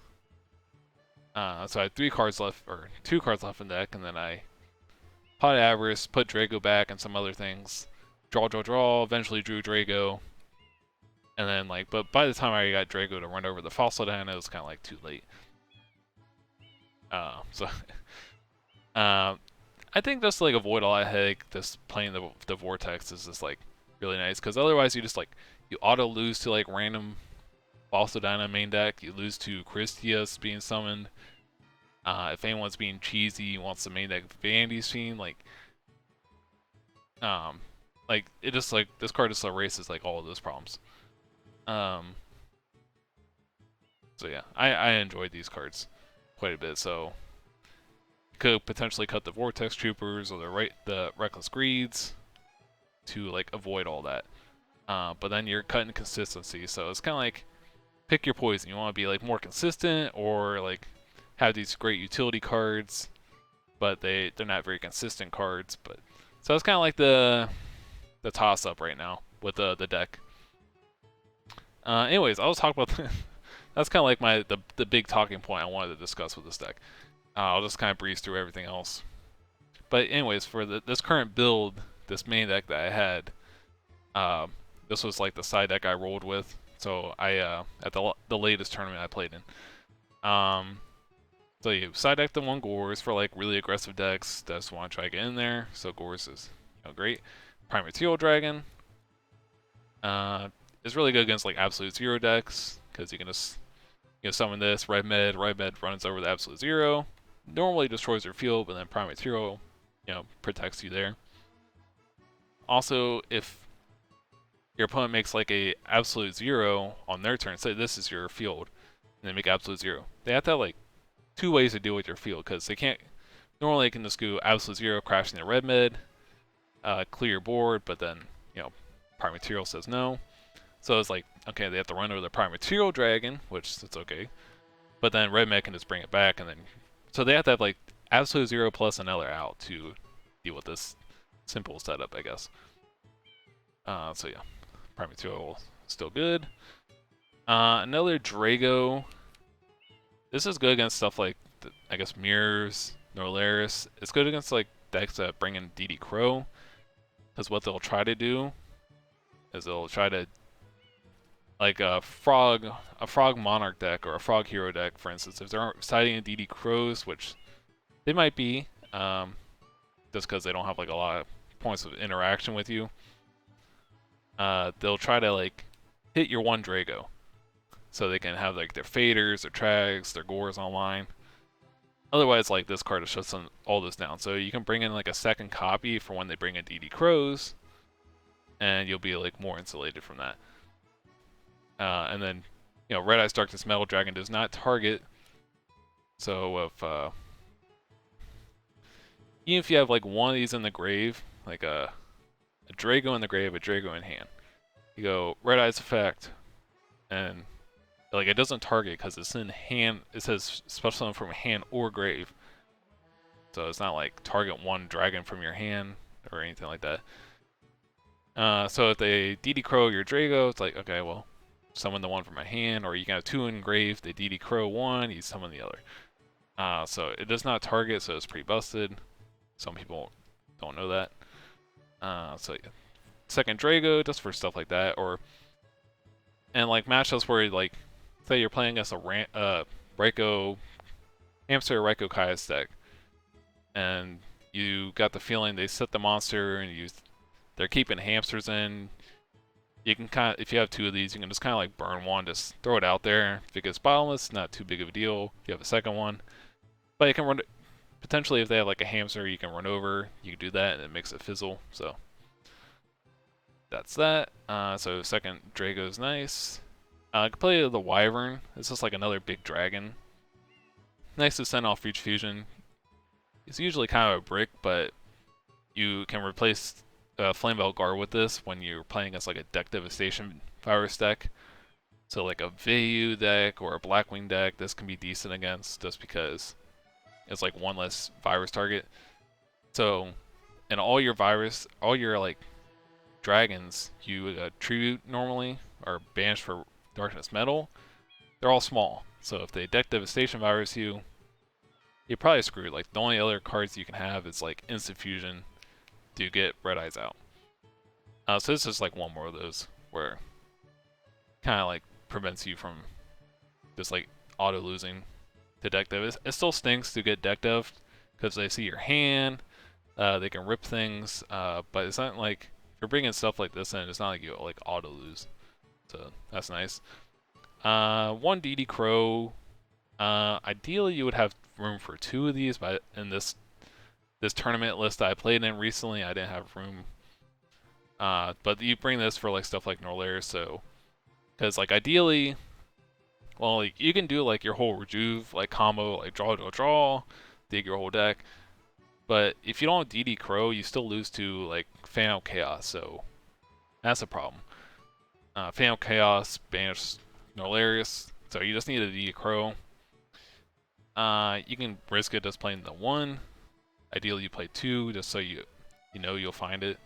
So I had 3 cards left, or 2 cards left in the deck, and then I Pot of Avarice, put Drago back and some other things. Draw, eventually drew Drago. And then like, but by the time I got Drago to run over the Fossil Dino, it was kind of like too late. So I think just like avoid all that headache. Just playing the Vortex is just like really nice because otherwise you just like you auto lose to like random Fossil Dino main deck. You lose to Christias being summoned. If anyone's being cheesy, wants the main deck Vandy's Fiend, um, like it just like this card just erases like all of those problems. Um, so yeah, I enjoyed these cards quite a bit. So you could potentially cut the Vortex Troopers or the Reckless Greeds to like avoid all that. But then you're cutting consistency, so it's kind of like pick your poison. You want to be like more consistent or like have these great utility cards, but they're not very consistent cards. But so it's kind of like the toss up right now with the deck. Anyways, I was talking about that's kind of like the big talking point I wanted to discuss with this deck. I'll just kind of breeze through everything else. But anyways, for this current build, this main deck that I had, this was like the side deck I rolled with. So I at the latest tournament I played in. So you side deck the one Gores for like really aggressive decks that just want to try to get in there. So Gores is great. Prime Material Dragon is really good against like Absolute Zero decks because you can just summon this Red Med runs over the Absolute Zero. Normally destroys your field, but then Prime Material protects you there. Also, if your opponent makes like a Absolute Zero on their turn, say this is your field, and they make Absolute Zero, they have to have like 2 ways to deal with your field because they can't. Normally, they can just go Absolute Zero, crashing the Red Mid, clear your board, but then Prime Material says no. So it's like, okay, they have to run over the Prime Material Dragon, which it's okay, but then Red Mid can just bring it back, and then so they have to have like Absolute Zero plus another out to deal with this simple setup, I guess. So yeah, Prime Material still good. Another Drago. This is good against stuff like, I guess, Mirrors, Norlaris. It's good against like decks that bring in DD Crow, because what they'll try to do is they'll try to like a frog monarch deck or a frog hero deck, for instance. If they're siding in DD Crows, which they might be, just because they don't have like a lot of points of interaction with you, they'll try to like hit your one Drago, so they can have like their Faders, their Trags, their Gores online. Otherwise, like this card just shuts all this down. So you can bring in like a second copy for when they bring in DD Crows, and you'll be like more insulated from that. And then, Red Eyes Darkness Metal Dragon does not target. So even if you have like one of these in the grave, like a Drago in the grave, a Drago in hand, you go Red Eyes effect, and like it doesn't target because it's in hand. It says special summon from hand or grave, so it's not like target one dragon from your hand or anything like that. So if they DD Crow your Drago, it's like, okay, well, summon the one from my hand, or you can have 2 in grave. They DD Crow one, you summon the other. So it does not target, so it's pretty busted. Some people don't know that. So yeah, second Drago just for stuff like that, and like matchups where like, say you're playing against a Raikou Hamster or Raikou Kaius deck, and you got the feeling they set the monster and they're keeping hamsters in. You can kind of, if you have 2 of these, you can just kind of like burn one, just throw it out there. If it gets bottomless, not too big of a deal. If you have a second one, but you can run potentially if they have like a hamster, you can run over. You can do that, and it makes it fizzle. So that's that. So second Drago is nice. I can play the Wyvern. It's just like another big dragon. Nice to send off Reach Fusion. It's usually kind of a brick, but you can replace Flamebelt Guard with this when you're playing against like a Deck Devastation virus deck. So like a Vayu deck or a Blackwing deck, this can be decent against just because it's like one less virus target. So in all your like dragons, you tribute normally or banish for Darkness Metal. They're all small. So if they Deck Devastation virus you're probably screwed. Like the only other cards you can have is like Instant Fusion to get Red Eyes out. So this is like one more of those where kind of like prevents you from just like auto losing to deck dev. It still stinks to get deck dev because they see your hand, they can rip things, but it's not like if you're bringing stuff like this in, it's not like you like auto lose. So that's nice. One DD Crow. Ideally, you would have room for 2 of these, but in this tournament list that I played in recently, I didn't have room. But you bring this for like stuff like Norlair, so because like ideally, well, like, you can do like your whole Rejuve like combo, like draw, dig your whole deck. But if you don't have DD Crow, you still lose to like Phantom Chaos, so that's a problem. Phantom Chaos banish Norlarius, so you just need a DD Crow. You can risk it just playing the 1. Ideally, you play 2 just so you know you'll find it.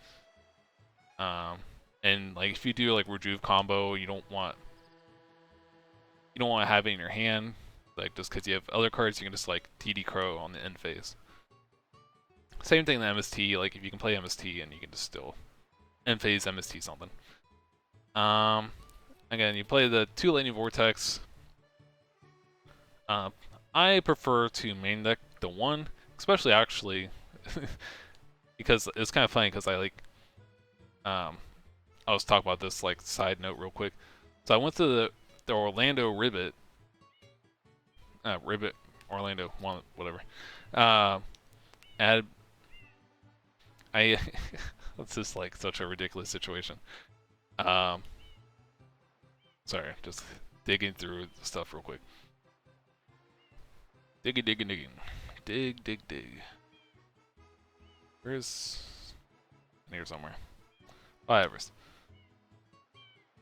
And like if you do like Rejuve combo, you don't want to have it in your hand, like just because you have other cards, you can just like DD Crow on the end phase. Same thing in the MST, like if you can play MST and you can just still end phase MST something. Again, you play the 2 Lightning Vortex. I prefer to main deck the 1, especially actually, because it's kind of funny because I like, I was talking about this like side note real quick. So I went to the Orlando Ribbit, Orlando, one, whatever. And I, it's just like such a ridiculous situation. Sorry, just digging through the stuff real quick. Digging. Dig. Where's here somewhere? Oh, Everest.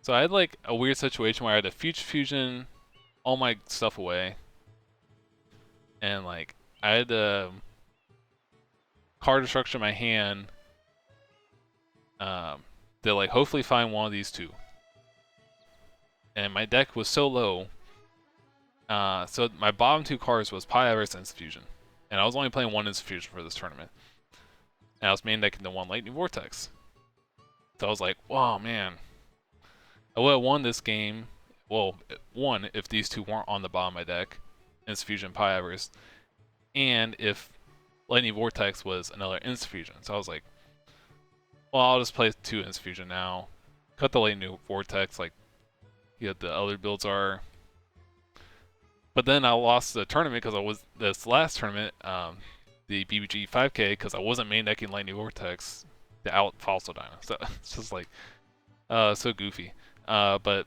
So I had like a weird situation where I had a fusion all my stuff away, and like I had card destruction in my hand. To like hopefully find one of these 2. And my deck was so low. So my bottom 2 cards was Pi Everest and Infusion. And I was only playing 1 Infusion for this tournament. And I was main decking the 1 Lightning Vortex. So I was like, wow, man. I would have won this game. Well, 1, if these 2 weren't on the bottom of my deck. Infusion, Pi Everest. And if Lightning Vortex was another Infusion. So I was like, well, I'll just play 2 Infusion now. Cut the Lightning Vortex like the other builds are. But then I lost the tournament because I was this last tournament, the BBG 5K, because I wasn't main decking Lightning Vortex to out Fossil Dino. So it's just like so goofy. But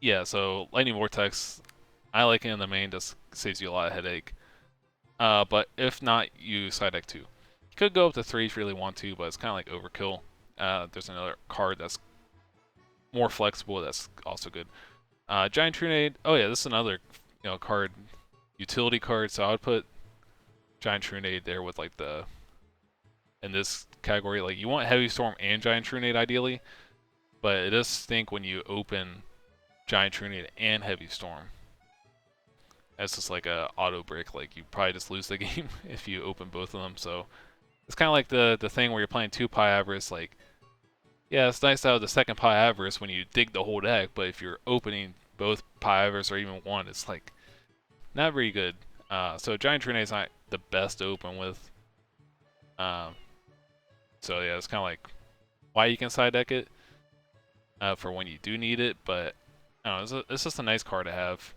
yeah, so Lightning Vortex, I like it in the main, just saves you a lot of headache. But if not, you side deck 2. You could go up to 3 if you really want to, but it's kind of like overkill. There's another card that's more flexible that's also good. Giant Trunade. Oh yeah, this is another card, utility card. So I would put Giant Trunade there with like in this category. Like you want Heavy Storm and Giant Trunade ideally, but it does stink when you open Giant Trunade and Heavy Storm. That's just like a auto break. Like you probably just lose the game if you open both of them. So it's kind of like the thing where you're playing 2 Pi Avarice. Like yeah, it's nice to have the second Pi Avarice when you dig the whole deck, but if you're opening both Pi Avarice or even 1, it's like not very good. So Giant Trunade is not the best to open with. So yeah, it's kind of like why you can side deck it for when you do need it, but I don't know, it's just a nice card to have.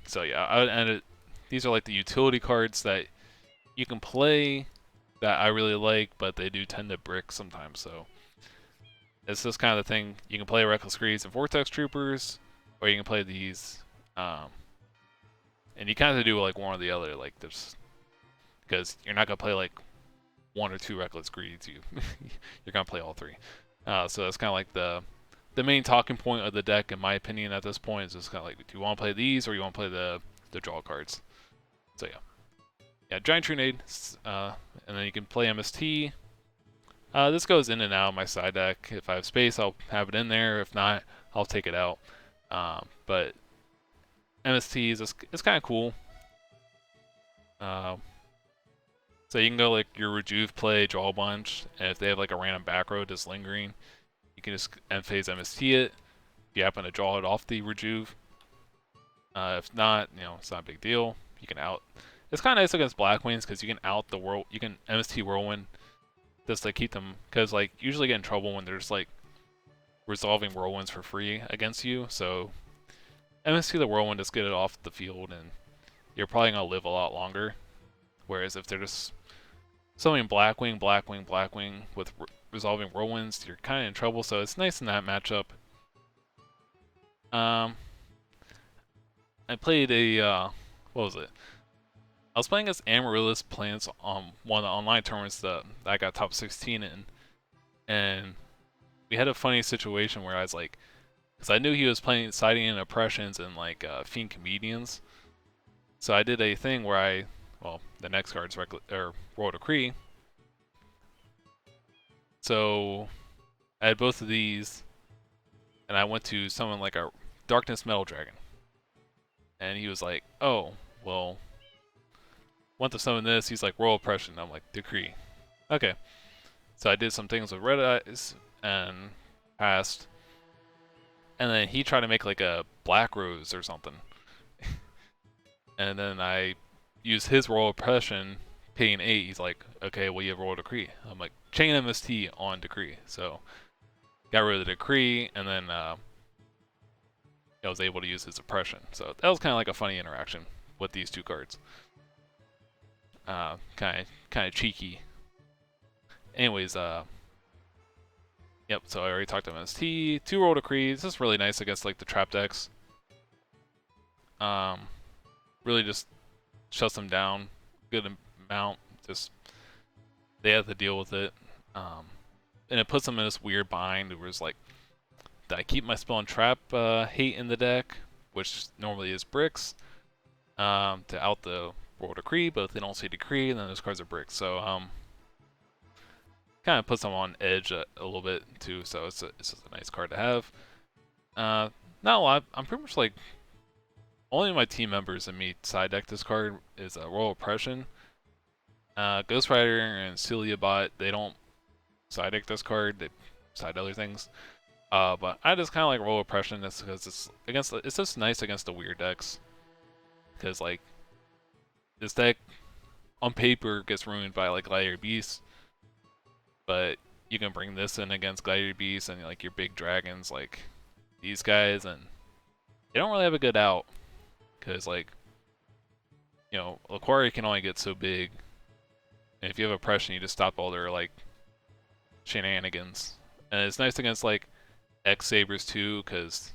So yeah, these are like the utility cards that you can play that I really like, but they do tend to brick sometimes. So it's just kind of the thing. You can play Reckless Greaves and Vortex Troopers, or you can play these. And you kind of do like one or the other, like there's because you're not gonna play like 1 or 2 Reckless Greeds. You're gonna play all 3. So that's kind of like the main talking point of the deck, in my opinion, at this point is just kind of like, do you want to play these or you want to play the draw cards? So yeah, Giant Trunade, and then you can play MST. This goes in and out of my side deck. If I have space, I'll have it in there. If not, I'll take it out. But MST is it's kind of cool. So you can go like your Rejuve play, draw a bunch, and if they have like a random back row just lingering, You can just end phase MST it. If you happen to draw it off the rejuve. If not, it's not a big deal. You can out. It's kind of nice against Blackwings because you can out the world. You can MST Whirlwind just to keep them, because like usually get in trouble when there's like resolving Whirlwinds for free against you. So MST the Whirlwind, just get it off the field, and you're probably gonna live a lot longer. Whereas if they're just summoning Blackwing, Blackwing, Blackwing with resolving Whirlwinds, you're kind of in trouble. So it's nice in that matchup. I played a what was it? I was playing as Amaryllis Plants on one of the online tournaments that I got top 16 in, and we had a funny situation where I was like, because I knew he was playing siding in Oppressions and like Fiend Comedians, so I did a thing where the next card's Royal Decree. So I had both of these, and I went to summon like a Darkness Metal Dragon, and he was like, "Oh, well, want to summon this?" He's like, "Royal Oppression." I'm like, "Decree." Okay. So I did some things with Red Eyes and passed, and then he tried to make like a Black Rose or something, and then I used his Royal Oppression, paying 8. He's like, "Okay, well you have Royal Decree." I'm like, "Chain MST on Decree." So got rid of the Decree, and then I was able to use his Oppression. So that was kind of like a funny interaction with these two cards. Kind of cheeky. Anyways, yep. So I already talked about MST. 2 Royal Decrees. This is really nice against like the trap decks. Really just shuts them down. Good amount. Just they have to deal with it. And it puts them in this weird bind where it's like, did I keep my spell and trap hate in the deck, which normally is bricks, to out the Royal Decree, but if they don't say Decree, then those cards are bricks. So kind of puts them on edge a little bit too. So it's just a nice card to have. Not a lot. I'm pretty much like only my team members and me side deck this card is a Royal Oppression. Ghost Rider and Celia Bot, they don't side deck this card. They side other things. But I just kind of like Royal Oppression just because it's just nice against the weird decks. Because like this deck on paper gets ruined by like Gladiator Beast, but you can bring this in against Gladiator Beast and like your big dragons like these guys, and you don't really have a good out because like Laquari can only get so big, and if you have Oppression, you just stop all their like shenanigans. And it's nice against like X Sabers too, because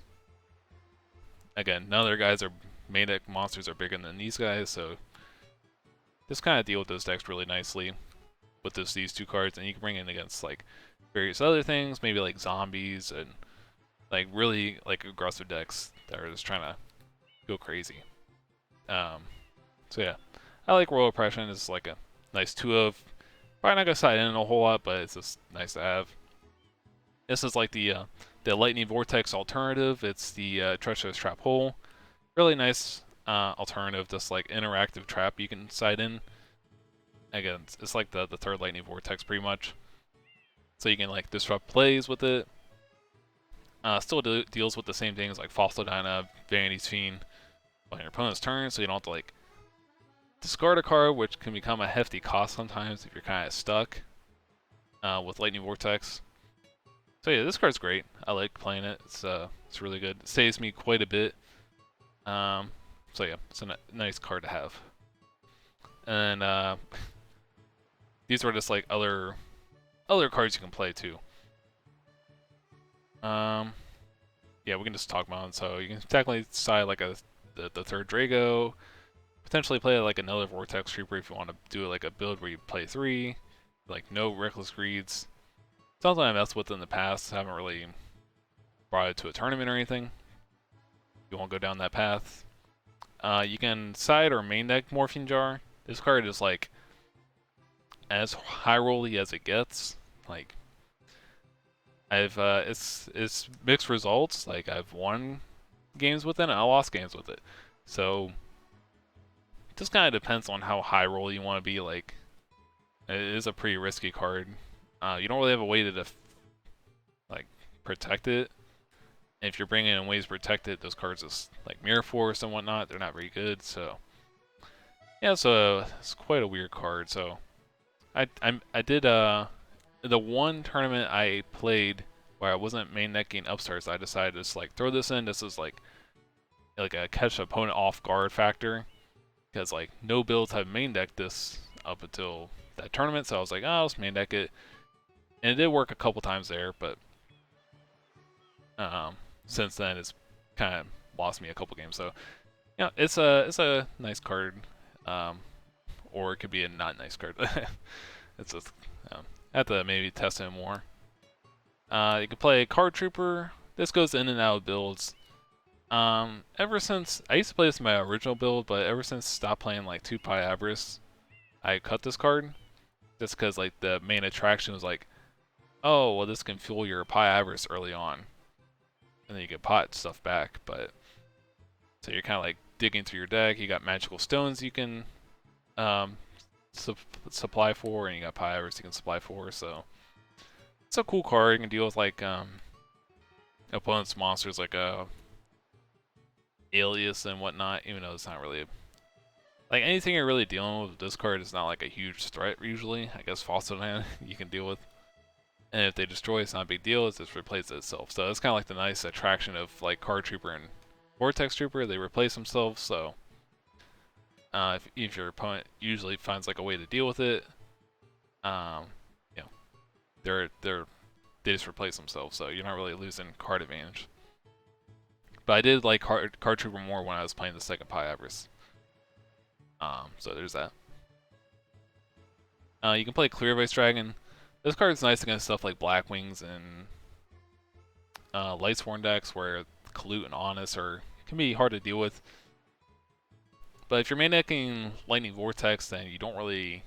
again, none of their guys are main deck monsters are bigger than these guys, so just kind of deal with those decks really nicely with these 2 cards, and you can bring in against like various other things, maybe like zombies and like really like aggressive decks that are just trying to go crazy. So yeah, I like Royal Oppression. It's like a nice 2 of. Probably not gonna side in a whole lot, but it's just nice to have. This is like the Lightning Vortex alternative. It's the Treacherous Trap Hole. Really nice alternative, just like interactive trap you can side in. Again, it's like the 3rd Lightning Vortex pretty much. So you can like disrupt plays with it. Still deals with the same things like Fossil Dyna, Vanity's Fiend on your opponent's turn, so you don't have to like discard a card, which can become a hefty cost sometimes if you're kind of stuck with Lightning Vortex. So yeah, this card's great. I like playing it. It's really good. It saves me quite a bit. So yeah, it's a nice card to have. And these were just like other cards you can play too. Yeah, we can just talk about them. So you can technically side like the 3rd Drago. Potentially play like another Vortex Trooper if you want to do like a build where you play 3, like no Reckless Greeds. Something I messed with in the past. Haven't really brought it to a tournament or anything. You won't go down that path. You can side or main deck Morphine Jar. This card is like as high rolly as it gets. Like it's mixed results. Like I've won games with it, and I lost games with it. So it just kind of depends on how high roll you want to be. Like it is a pretty risky card. You don't really have a way to protect it. And if you're bringing in ways to protect it, those cards is like Mirror Force and whatnot. They're not very good. So yeah, so it's quite a weird card. So I did the one tournament I played where I wasn't main decking Upstarts, I decided to just like throw this in. This is like a catch opponent off guard factor, because like no builds have main decked this up until that tournament. So I was like, oh, let's main deck it, and it did work a couple times there, but since then it's kind of lost me a couple games. So yeah, it's a nice card, or it could be a not nice card. It's just I have to maybe test it more. You can play Card Trooper. This goes in and out of builds. Ever since I used to play this in my original build, but ever since I stopped playing like 2 Pi Abris, I cut this card just because like the main attraction was like, oh well, this can fuel your Pi Abris early on, and then you get pot stuff back. But so you're kind of like digging through your deck. You got magical stones you can supply for, and you got Pi Abris you can supply for. So it's a cool card. You can deal with like opponent's monsters like Alias and whatnot, even though it's not really like anything you're really dealing with this card is not like a huge threat usually. I guess Fossil Man you can deal with, and if they destroy, it's not a big deal. It just replaces itself. So it's kind of like the nice attraction of like Card Trooper and Vortex Trooper. They replace themselves. So if your opponent usually finds like a way to deal with it, you know, they just replace themselves. So you're not really losing card advantage. But I did like Card Trooper more when I was playing the second Pi Abris. So there's that. You can play Clear Vice Dragon. This card's nice against stuff like Black Wings and Lightsworn decks where Kalut and Honest can be hard to deal with. But if you're main decking Lightning Vortex, then you don't really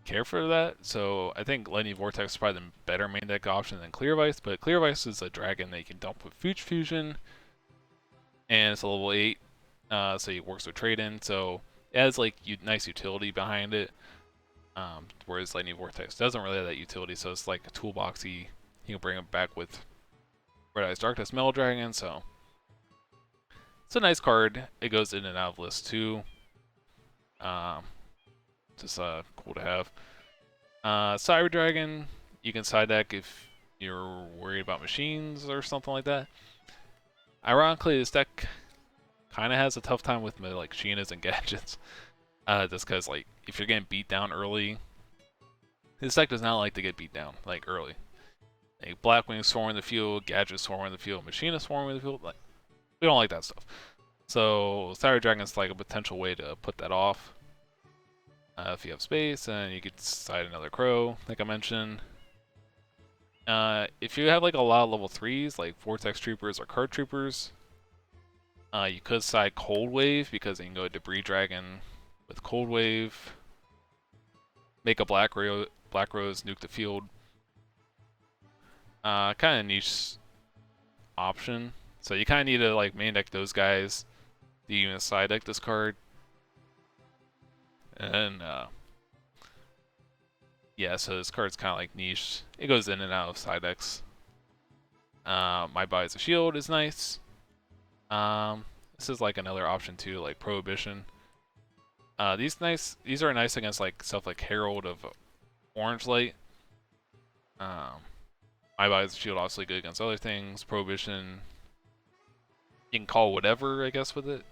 care for that. So I think Lightning Vortex is probably the better main deck option than Clear Vice. But Clear Vice is a dragon that you can dump with Fusion, and it's a level 8, so it works with trade-in. So it has like nice utility behind it. Whereas Lightning Vortex doesn't really have that utility, so it's like a toolboxy. You can bring it back with Red Eyes Darkness Metal Dragon, so it's a nice card. It goes in and out of lists too. Just cool to have. Cyber Dragon, you can side deck if you're worried about machines or something like that. Ironically, this deck kind of has a tough time with like Sheenas and Gadgets. Just because like if you're getting beat down early, this deck does not like to get beat down like early. Like Blackwing swarm in the field, Gadget swarm in the field, Machina swarm in the field. Like we don't like that stuff. So Cyber Dragon's like a potential way to put that off. If you have space, and you could side another Crow, like I mentioned. If you have like a lot of level 3s, like Vortex Troopers or Card Troopers, you could side Cold Wave because you can go Debris Dragon with Cold Wave, make a Black Rose, nuke the field. Kind of niche option. So you kind of need to like main deck those guys. Do you even side deck this card? And yeah, so this card's kind of like niche. It goes in and out of side decks. My Body's a Shield is nice. This is like another option too, like Prohibition. These are nice against like stuff like Herald of Orange Light. My Body's a Shield obviously good against other things. Prohibition, you can call whatever I guess with it.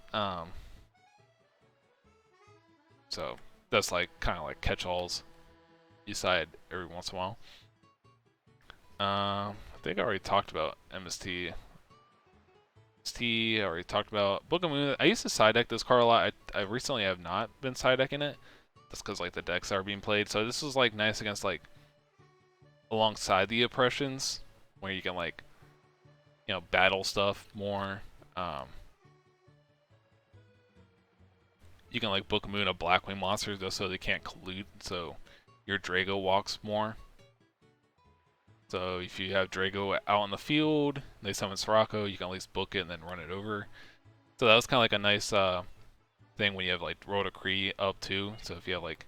So that's like kind of like catch-alls. You side every once in a while. I think I already talked about MST. I already talked about Book of Moon. I used to side deck this card a lot. I recently have not been side decking it. That's because like the decks are being played. So this is like nice against like alongside the oppressions, where you can like battle stuff more. You can like Book of Moon a Blackwing monster just so they can't collude, so your Drago walks more. So if you have Drago out on the field, they summon Sirocco, you can at least book it and then run it over. So that was kind of like a nice thing when you have like Road to Kree up too. So if you have like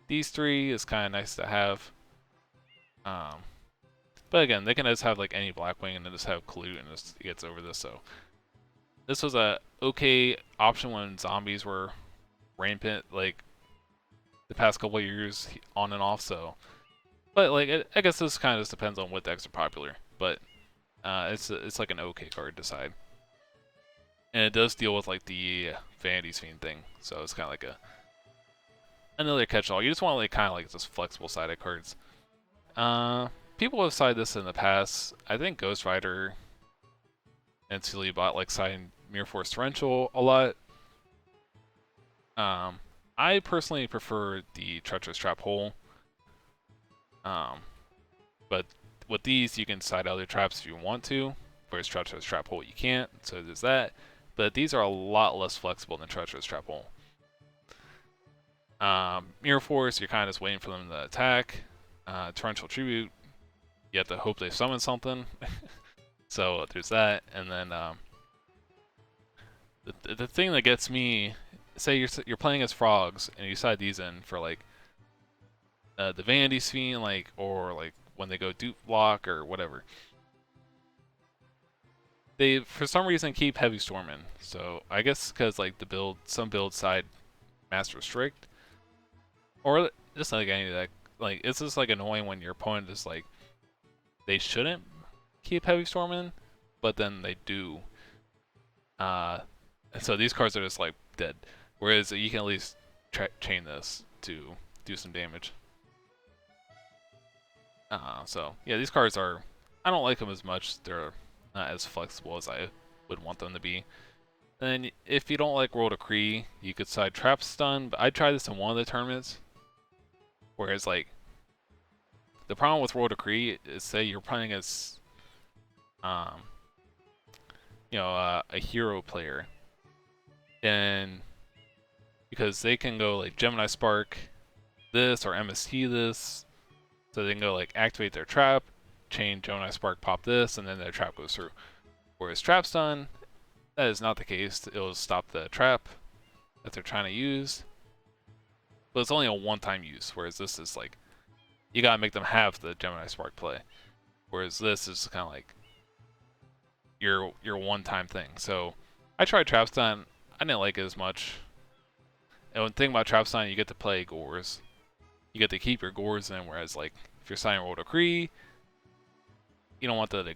these three, it's kind of nice to have. But again, they can just have like any Blackwing and then just have Clue and just gets over this. So this was a okay option when zombies were rampant, like the past couple of years on and off. So, but like I guess this kind of just depends on what decks are popular. But it's like an okay card to decide, and it does deal with like the Vanity Fiend thing. So it's kind of like another catch-all. You just want like kind of like just flexible sided cards. People have sided this in the past. I think Ghost Rider and Sealy bought like siding Mirror Force Torrential a lot. I personally prefer the Treacherous Trap Hole. But with these, you can side other traps if you want to, whereas Treacherous Trap Hole you can't, so there's that. But these are a lot less flexible than Treacherous Trap Hole. Mirror Force, you're kind of just waiting for them to attack. Torrential Tribute, you have to hope they summon something. So there's that, and then the thing that gets me, say you're playing as frogs and you side these in for like the Vanity Fiend, like, or like when they go dupe block or whatever. They for some reason keep Heavy Storm in. So I guess because like some build side Master Restrict, or just like any of that. Like it's just like annoying when your opponent is like they shouldn't keep Heavy Storm in, but then they do. So these cards are just like dead. Whereas you can at least chain this to do some damage. So yeah, these cards are, I don't like them as much. They're not as flexible as I would want them to be. And then if you don't like Roll Decree, you could side Trap Stun, but I tried this in one of the tournaments. Whereas like, the problem with Roll Decree is say you're playing as, a hero player. And because they can go like Gemini Spark this or MST this, so they can go like activate their trap, chain Gemini Spark, pop this, and then their trap goes through. Whereas Trap Stun, that is not the case. It'll stop the trap that they're trying to use, but it's only a one-time use. Whereas this is like, you gotta make them have the Gemini Spark play. Whereas this is kind of like your one-time thing. So I tried Trap Stun. I didn't like it as much. And one thing about Trap Stun, you get to play Gores. You get to keep your Gores in, whereas like if you're signing Roll Decree, you don't want the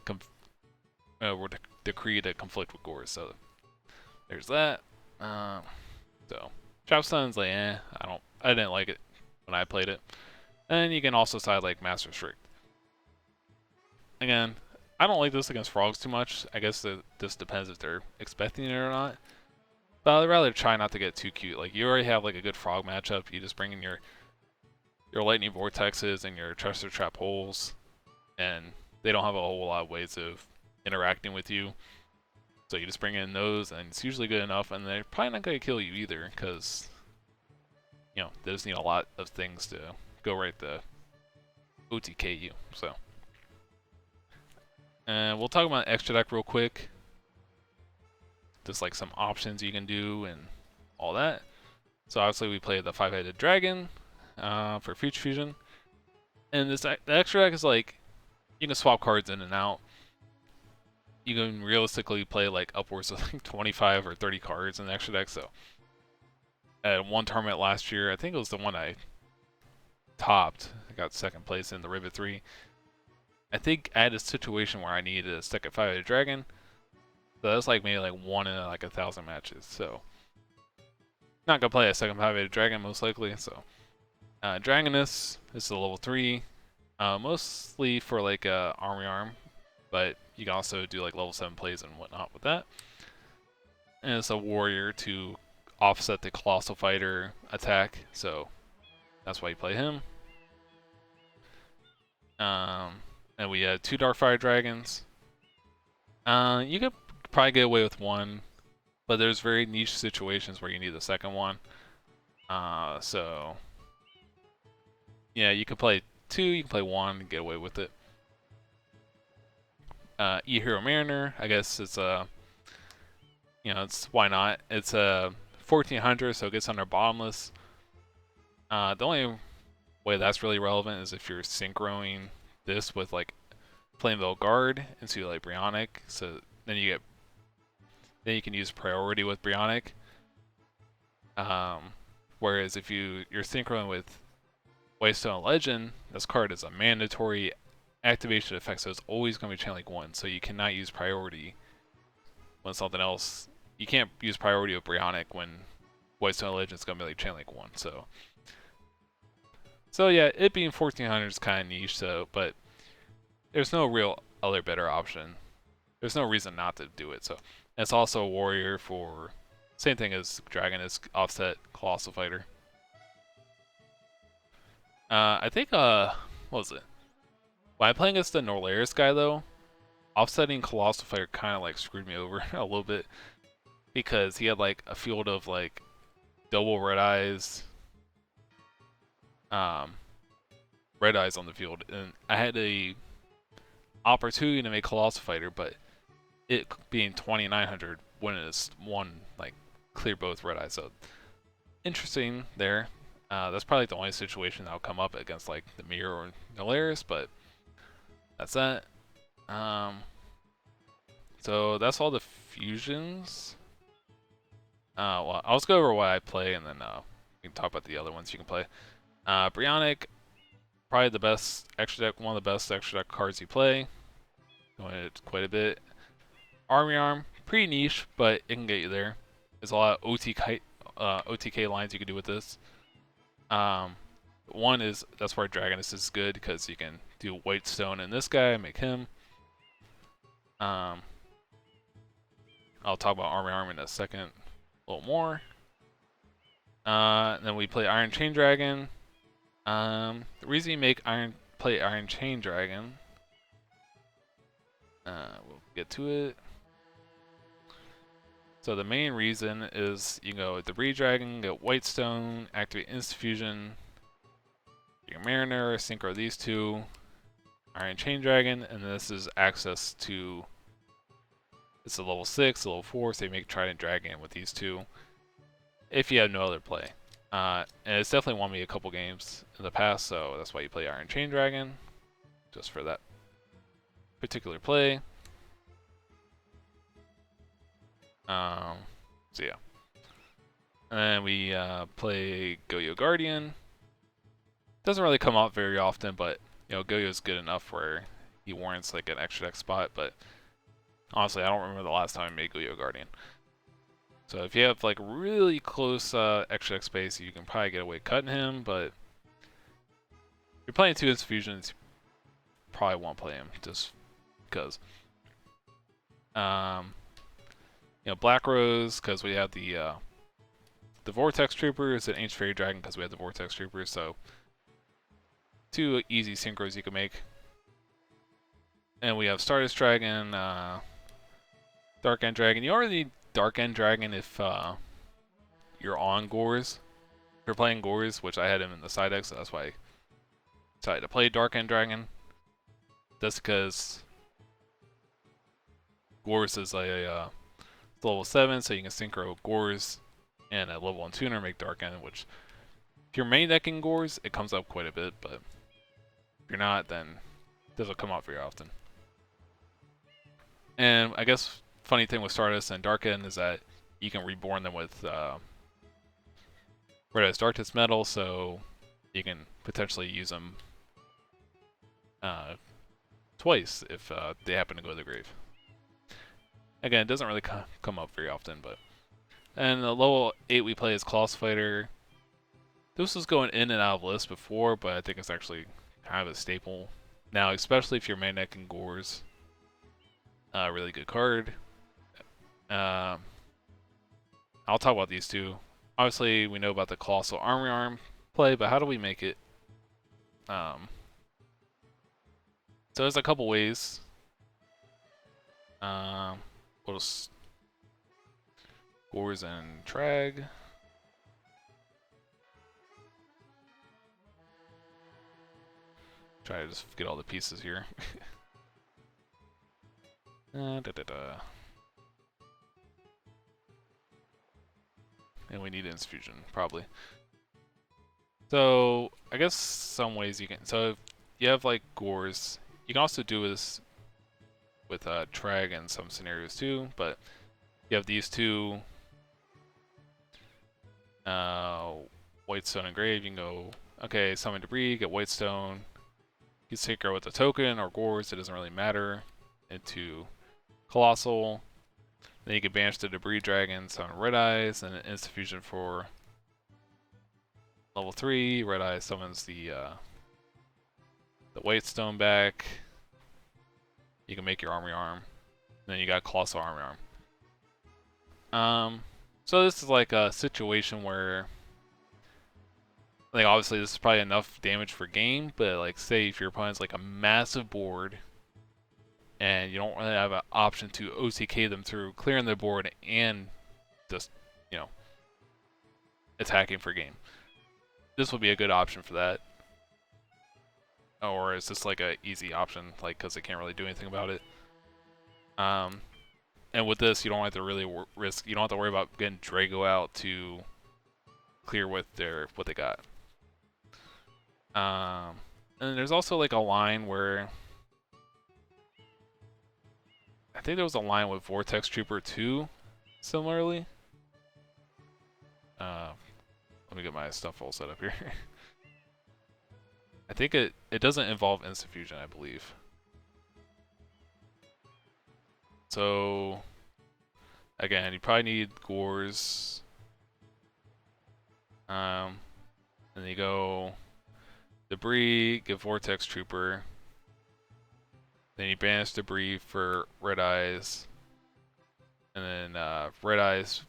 Decree to conflict with Gores. So there's that. So Trap Stun's like, I didn't like it when I played it. And you can also side like Master Restrict. Again, I don't like this against frogs too much. I guess this depends if they're expecting it or not. But I'd rather try not to get too cute. Like you already have like a good frog matchup. You just bring in your lightning vortexes and your Treacherous Trap Holes, and they don't have a whole lot of ways of interacting with you. So you just bring in those, and it's usually good enough. And they're probably not going to kill you either, because they just need a lot of things to go right to OTK you. So, and we'll talk about extra deck real quick. Just like some options you can do and all that. So obviously we played the 5-headed dragon for Future Fusion. And the extra deck is like, you can swap cards in and out. You can realistically play like upwards of like 25 or 30 cards in the extra deck. So at one tournament last year, I think it was the one I topped. I got second place in the Rivet 3. I think I had a situation where I needed a second 5-headed dragon. So that's like maybe like 1 in like 1,000 matches. So not gonna play a second 5-headed dragon most likely. So Dragoness is a level 3, mostly for like army arm, but you can also do like level 7 plays and whatnot with that. And it's a warrior to offset the Colossal Fighter attack, so that's why you play him. And we had 2 Darkfire Dragons. You could probably get away with 1, but there's very niche situations where you need the second one. So yeah, you can play 2, you can play 1 and get away with it. E-Hero Mariner, I guess it's it's why not? It's a 1400, so it gets under bottomless. The only way that's really relevant is if you're synchroing this with like Plainville Guard into like Brionic, so then you can use priority with Brionic. Whereas if you're synchroning with Whitestone Legend, this card is a mandatory activation effect, so it's always going to be Chain Link 1, so you cannot use priority when something else. You can't use priority with Brionic when Whitestone Legend is going to be like Chain Link 1. So yeah, it being 1400 is kind of niche, but there's no real other better option. There's no reason not to do it. So it's also a warrior for same thing as Dragon, is offset Colossal Fighter. I think what was it? When I playing against the Norlaris guy though, offsetting Colossal Fighter kind of like screwed me over a little bit because he had like a field of like double red eyes on the field, and I had a opportunity to make Colossal Fighter, but it being 2900 wouldn't have won like clear both red eyes. So interesting there. That's probably the only situation that'll come up against like the Mirror or Nolaris, but that's that. So that's all the fusions. Well, I'll just go over what I play, and then we can talk about the other ones you can play. Brionic, probably the best extra deck, one of the best extra deck cards you play. Going it quite a bit. Army Arm, pretty niche, but it can get you there. There's a lot of OTK lines you can do with this. One is, that's why Dragoness is good, because you can do Whitestone in this guy, make him. I'll talk about Army Arm in a second, a little more. Then we play Iron Chain Dragon. The reason you play Iron Chain Dragon, we'll get to it. So the main reason is you go with the Debris Dragon, get Whitestone, activate Instant Fusion, your Mariner, synchro these two, Iron Chain Dragon, and this is access to, it's a level 6, a level 4, so you make Trident Dragon with these two, if you have no other play. And it's definitely won me a couple games in the past, so that's why you play Iron Chain Dragon, just for that particular play. So yeah. And then we play Goyo Guardian. Doesn't really come out very often, but you know, Goyo's good enough where he warrants like an extra deck spot, but honestly I don't remember the last time I made Goyo Guardian. So if you have like really close extra deck space, you can probably get away cutting him, but if you're playing 2 Infusions, you probably won't play him just because. You know, Black Rose, because we have the Vortex Troopers, and Ancient Fairy Dragon, because we have the Vortex Troopers, so 2 easy synchros you can make. And we have Stardust Dragon, Dark End Dragon. You already need Dark End Dragon if you're on Gores. If you're playing Gores, which I had him in the side deck, so that's why I decided to play Dark End Dragon. Just because Gores is a level 7, so you can synchro Gores and a level 1 tuner make Dark End, which if you're main decking Gores, it comes up quite a bit, but if you're not, then it doesn't come out very often. And I guess funny thing with Stardust and Dark End is that you can reborn them with Red Eyes Darkness Metal, so you can potentially use them twice if they happen to go to the grave. Again, it doesn't really come up very often, but. And the level 8 we play is Colossal Fighter. This was going in and out of lists before, but I think it's actually kind of a staple now, especially if you're main decking Gores. Really good card. I'll talk about these two. Obviously, we know about the Colossal Army Arm play, but how do we make it? So there's a couple ways. We'll just Gores and Trag. Try to just get all the pieces here. And we need Insfusion, probably. So I guess some ways you can. So if you have like Gores, you can also do this with Treg in some scenarios too, but you have these two white stone and grave. You can go, okay, summon debris, get white stone, you synchro with a token or Gores, it doesn't really matter, into Colossal. Then you can banish the debris dragon, summon Red Eyes, and an instant fusion for level 3. Red Eyes summons the white stone back. You can make your army arm. And then you got Colossal army arm. So this is like a situation where, like, obviously this is probably enough damage for game, but like, say if your opponent's like a massive board and you don't really have an option to OTK them through clearing the board and just, you know, attacking for game. This would be a good option for that. Or is this like a easy option, like, because they can't really do anything about it? And with this, you don't have to really risk. You don't have to worry about getting Drago out to clear with what they got. And there's also like a line where I think there was a line with Vortex Trooper 2, similarly. Let me get my stuff all set up here. I think it doesn't involve instant fusion, I believe. So again, you probably need Gores. And then you go debris, give Vortex Trooper. Then you banish debris for Red Eyes. And then Red Eyes,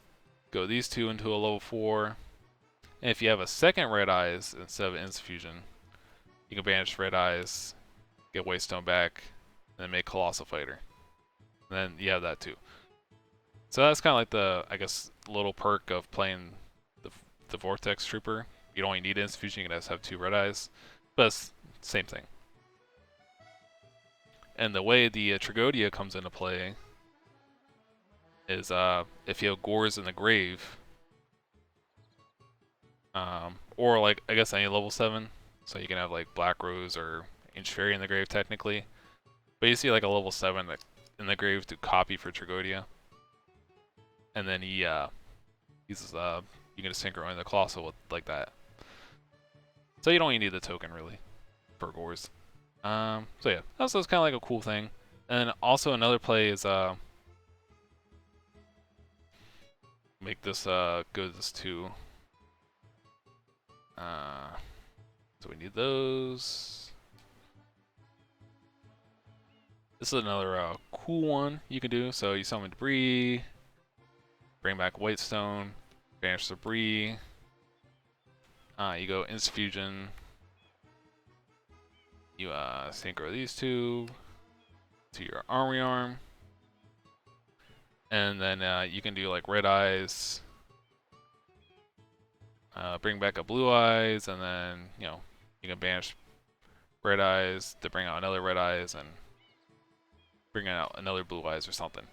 go these two into a level 4. And if you have a second Red Eyes instead of instant fusion, you can banish Red Eyes, get Waystone back, and then make Colossal Fighter. And then you have that too. So that's kind of like the, I guess, little perk of playing the Vortex Trooper. You don't only need instant fusion, you can just have 2 Red Eyes. But it's same thing. And the way the Tragodia comes into play is if you have Gores in the grave, or like, I guess any level 7, so you can have like Black Rose or Ancient Fairy in the grave technically. But you see like a level 7 in the grave to copy for Tragodia. And then he uses, you can just synchro in the Colossal with like that. So you don't even need the token really for Gores. So yeah, that's kind of like a cool thing. And also another play is make this go to this 2. So we need those. This is another cool one you can do. So you summon debris, bring back white stone, banish debris. You go instant fusion. You synchro these 2 to your army arm, and then you can do like Red Eyes, bring back a Blue Eyes, and then you can banish Red Eyes to bring out another Red Eyes and bring out another Blue Eyes or something.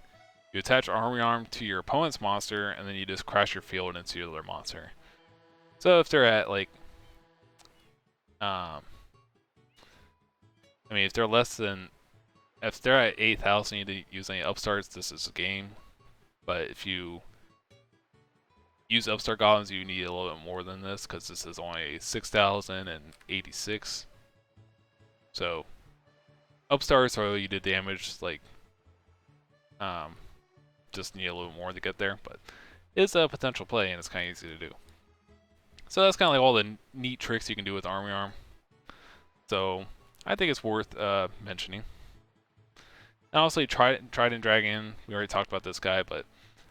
You attach army arm to your opponent's monster, and then you just crash your field into their monster. So if they're at like, I mean, if they're at 8,000, you need to use any upstarts. This is a game, but if you use upstart goblins, you need a little bit more than this because this is only 6,086. So upstarts, or you did damage, like just need a little more to get there, but it's a potential play and it's kind of easy to do. So that's kind of like all the neat tricks you can do with army arm. So I think it's worth mentioning. And also, Trident Dragon, we already talked about this guy, but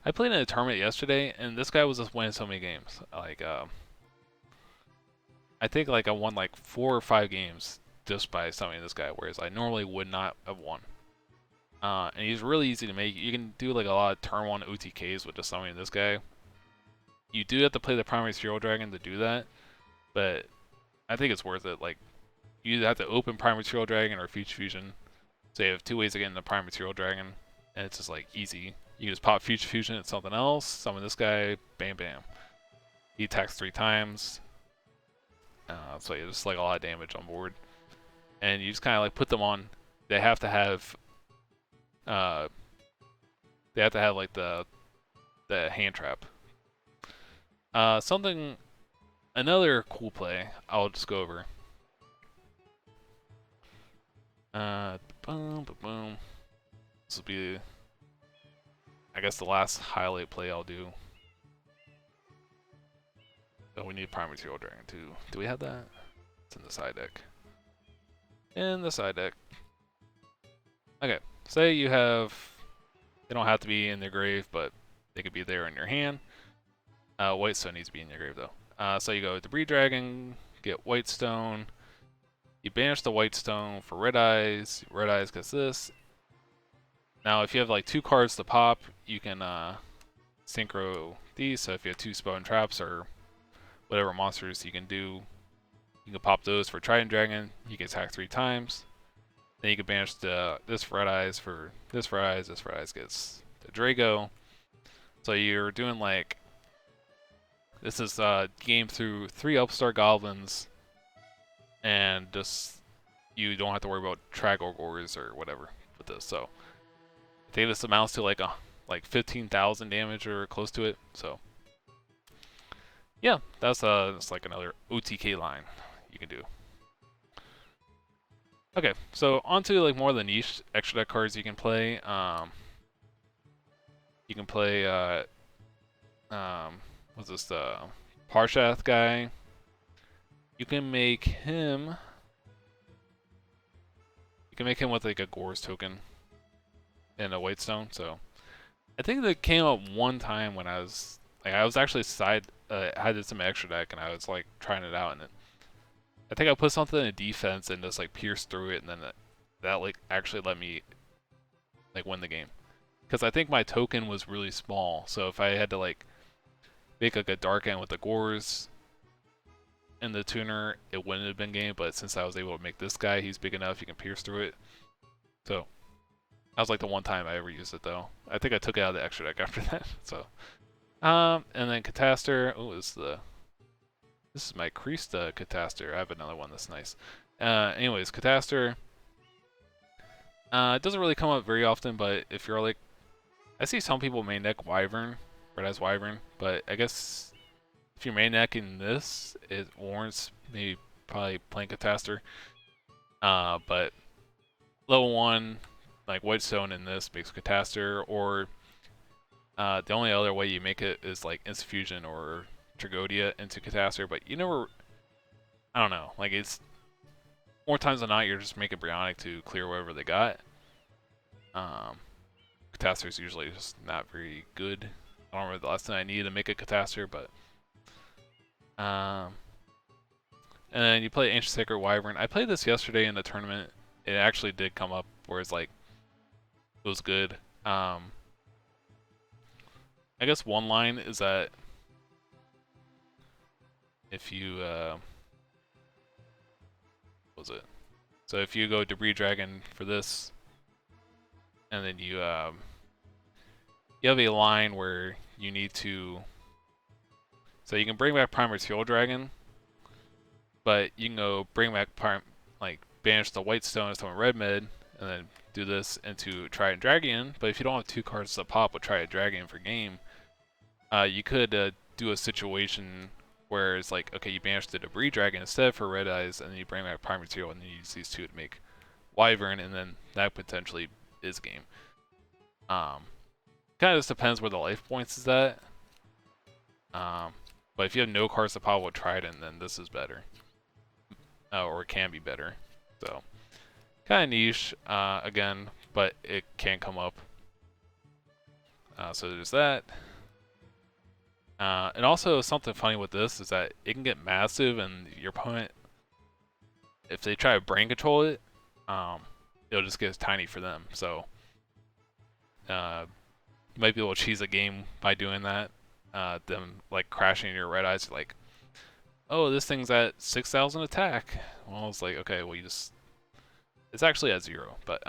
I played in a tournament yesterday, and this guy was just winning so many games. Like, I think like I won like 4 or 5 games just by summoning this guy, whereas I normally would not have won. And he's really easy to make. You can do like a lot of turn 1 OTKs with just summoning this guy. You do have to play the primary serial dragon to do that, but I think it's worth it. Like, you either have to open primary serial dragon or future fusion. So you have 2 ways of getting the prime material dragon, and it's just like easy. You can just pop future fusion at something else, summon this guy, bam bam. He attacks 3 times, so yeah, just like a lot of damage on board. And you just kind of like put them on. They have to have Uh, they have to have like the hand trap. Another cool play. I'll just go over. Boom, boom, boom. This will be, I guess, the last highlight play I'll do. Oh, we need Prime Material Dragon too. Do we have that? It's in the side deck. In the side deck. Okay, say you have, they don't have to be in their grave, but they could be there in your hand. White Stone needs to be in your grave though. So you go Debris Dragon, get White Stone. You banish the White Stone for Red Eyes. Red Eyes gets this. Now if you have like 2 cards to pop, you can synchro these. So if you have 2 Spell and Traps or whatever monsters you can do, you can pop those for Trident Dragon. You can attack 3 times. Then you can banish this Red Eyes for this Red Eyes. This Red Eyes gets the Drago. So you're doing like, this is game through 3 Upstart Goblins, and just you don't have to worry about Tragorgors or whatever with this. So I think this amounts to like 15,000 damage or close to it. So yeah, that's like another OTK line you can do. Okay, so onto like more of the niche extra deck cards you can play. You can play what's this, the Parshath guy. You can make him with like a Gorz token and a White Stone. So I think that came up one time when I was actually I did some extra deck and I was like trying it out, and I think I put something in defense and just like pierced through it, and then that like actually let me like win the game. Because I think my token was really small, so if I had to like make like a dark end with the Gorz and the tuner, it wouldn't have been game. But since I was able to make this guy, he's big enough, you can pierce through it. So that was like the one time I ever used it though. I think I took it out of the extra deck after that. So and then Cataster. Oh, this is my Krista Cataster. I have another one that's nice. Anyways, Cataster. It doesn't really come up very often, but if you're like, I see some people main deck Wyvern, Red Eyes Wyvern, but I guess if you're main decking this, it warrants maybe probably playing Cataster. But level 1, like White Stone in this makes Cataster, or the only other way you make it is like Instant Fusion or Tragodia into Cataster, but you never, I don't know, like it's, more times than not, you're just making Brionic to clear whatever they got. Cataster is usually just not very good. I don't remember the last time I needed to make a Cataster, but and then you play Ancient Sacred Wyvern. I played this yesterday in the tournament. It actually did come up where it's like, it was good. I guess one line is that if you what was it? So if you go Debris Dragon for this, and then you have a line where you need to, so you can bring back Prime Material Dragon, but you can go bring back banish the White Stone into a red mid, and then do this into Trident Dragon. But if you don't have 2 cards to pop with Trident Dragon for game, you could do a situation where it's like, okay, you banish the Debris Dragon instead for Red Eyes, and then you bring back Prime Material, and then you use these 2 to make Wyvern, and then that potentially is game. Kind of just depends where the life points is at. But if you have no cards to pop with Trident, then this is better. Or it can be better. So, kind of niche, again, but it can come up. So there's that. And also something funny with this is that it can get massive, and your opponent, if they try to brain control it, it'll just get tiny for them. So you might be able to cheese a game by doing that. Them like crashing your Red Eyes, like, oh, this thing's at 6,000 attack. Well, it's like, okay, well, it's actually at 0, but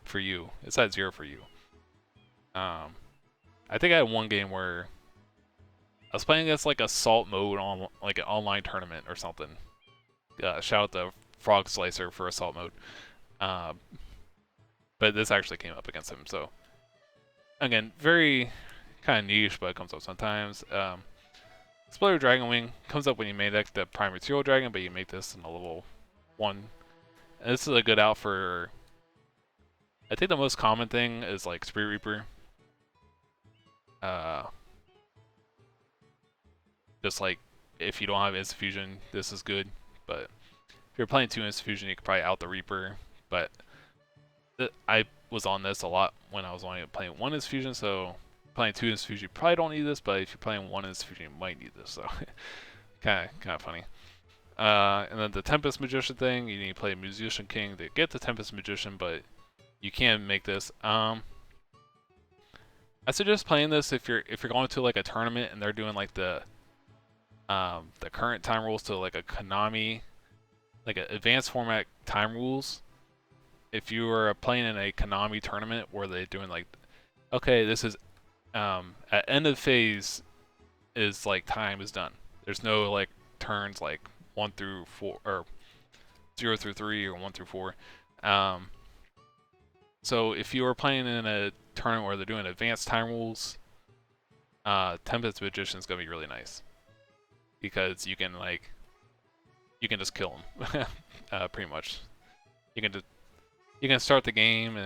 for you, it's at 0 for you. I think I had one game where I was playing against like Assault mode on like an online tournament or something. Shout out to Frog Slicer for Assault mode. but this actually came up against him. So again, very kind of niche, but it comes up sometimes. Exploder Dragon Wing comes up when you make the Prime Material Dragon, but you make this in a level 1. And this is a good out for, I think the most common thing is like Spirit Reaper. Just like if you don't have Instant Fusion, this is good. But if you're playing 2 Instant Fusion, you could probably out the Reaper. But I was on this a lot when I was only playing 1 Instant Fusion, so playing 2 Instant Fusion, you probably don't need this, but if you're playing 1 Instant Fusion, you might need this, so kind of funny. And then the Tempest Magician thing, you need to play Musician King to get the Tempest Magician, but you can make this. I suggest playing this if you're going to like a tournament and they're doing like the current time rules to like a Konami, like an advanced format time rules. If you are playing in a Konami tournament where they're doing like, okay, this is at end of phase is like time is done. There's no like turns like 1 through 4 or 0 through 3 or 1 through 4. So if you are playing in a tournament where they're doing advanced time rules, Tempest Magician is gonna be really nice because you can just kill them pretty much. You can start the game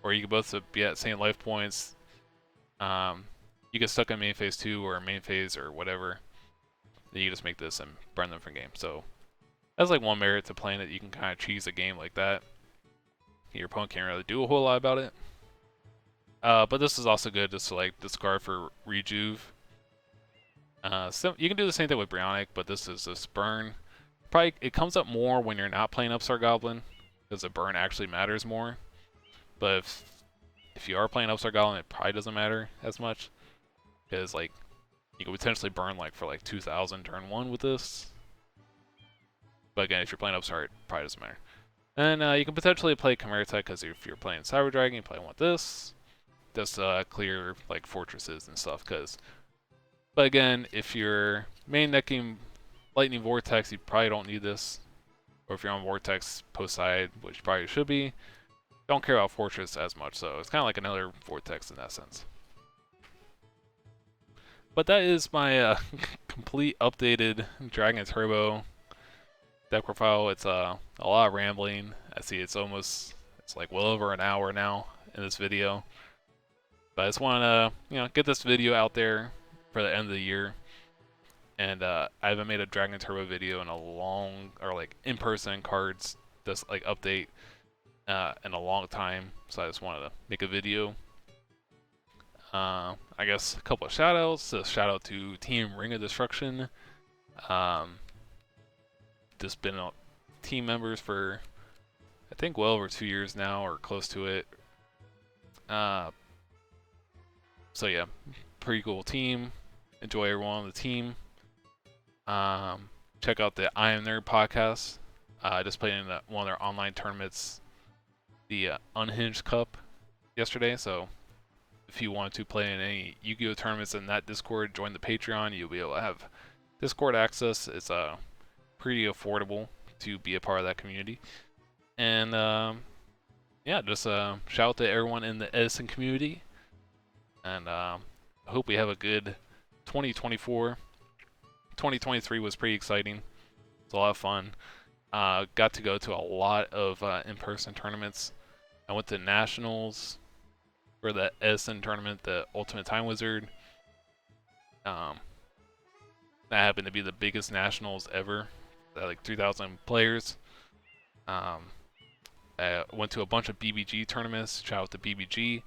or you can both be at same life points. You get stuck in main phase 2 or main phase or whatever, then you just make this and burn them from game. So that's like one merit to playing it. You can kind of cheese a game like that. Your opponent can't really do a whole lot about it. But this is also good just to like discard for rejuve. So you can do the same thing with Brionic, but this is just burn. Probably it comes up more when you're not playing Upstart Goblin, because the burn actually matters more. But if you are playing Upstart Goblin, it probably doesn't matter as much, because like you could potentially burn like for like 2,000 turn 1 with this. But again, if you're playing Upstart, it probably doesn't matter. And you can potentially play Chimera Tech, because if you're playing Cyber Dragon, you probably want this. Just clear like fortresses and stuff. But again, if you're main decking Lightning Vortex, you probably don't need this. Or if you're on Vortex post side, which you probably should be, don't care about Fortress as much. So it's kind of like another Vortex in that sense. But that is my complete updated Dragon Turbo deck profile. It's a lot of rambling. I see it's like well over an hour now in this video. But I just want to get this video out there for the end of the year. And I haven't made a Dragon Turbo video in a long, or like in-person cards, just like update in a long time. So I just wanted to make a video. I guess a couple of shout outs. A shout out to Team Ring of Destruction. Just been team members for I think well over 2 years now, or close to it. So yeah, pretty cool team. Enjoy everyone on the team. Check out the I Am Nerd podcast. I just played in one of their online tournaments, the Unhinged Cup, yesterday. So if you want to play in any Yu-Gi-Oh tournaments in that Discord, join the Patreon. You'll be able to have Discord access. It's pretty affordable to be a part of that community. And yeah, just shout out to everyone in the Edison community. And I hope we have a good 2024. 2023 was pretty exciting. It's a lot of fun. Got to go to a lot of in-person tournaments. I went to Nationals for the Edison tournament, the Ultimate Time Wizard. That happened to be the biggest Nationals ever, like 3,000 players. I went to a bunch of BBG tournaments. Shout out to BBG.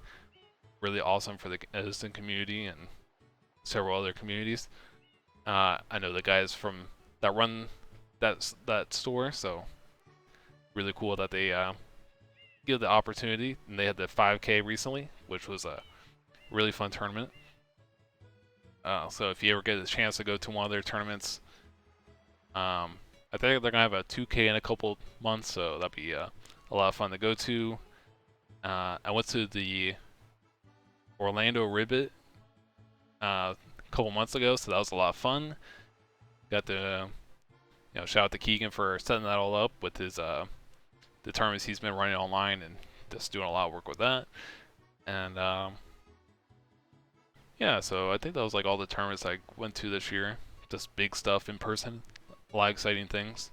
Really awesome for the Edison community and several other communities. I know the guys from that run that store, so really cool that they give the opportunity. And they had the 5K recently, which was a really fun tournament. So if you ever get a chance to go to one of their tournaments, I think they're gonna have a 2K in a couple months, so that'd be a lot of fun to go to. I went to the Orlando Ribbit a couple months ago, so that was a lot of fun. Got to shout out to Keegan for setting that all up with his the tournaments he's been running online and just doing a lot of work with that. And yeah, so I think that was like all the tournaments I went to this year. Just big stuff in person, a lot of exciting things.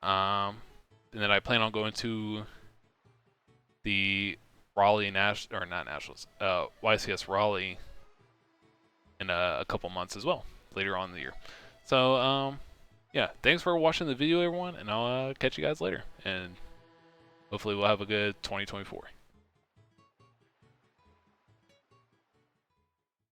And then I plan on going to the Raleigh or not Nationals, YCS Raleigh in a couple months as well, later on in the year. So yeah, thanks for watching the video, everyone, and I'll catch you guys later. And hopefully we'll have a good 2024.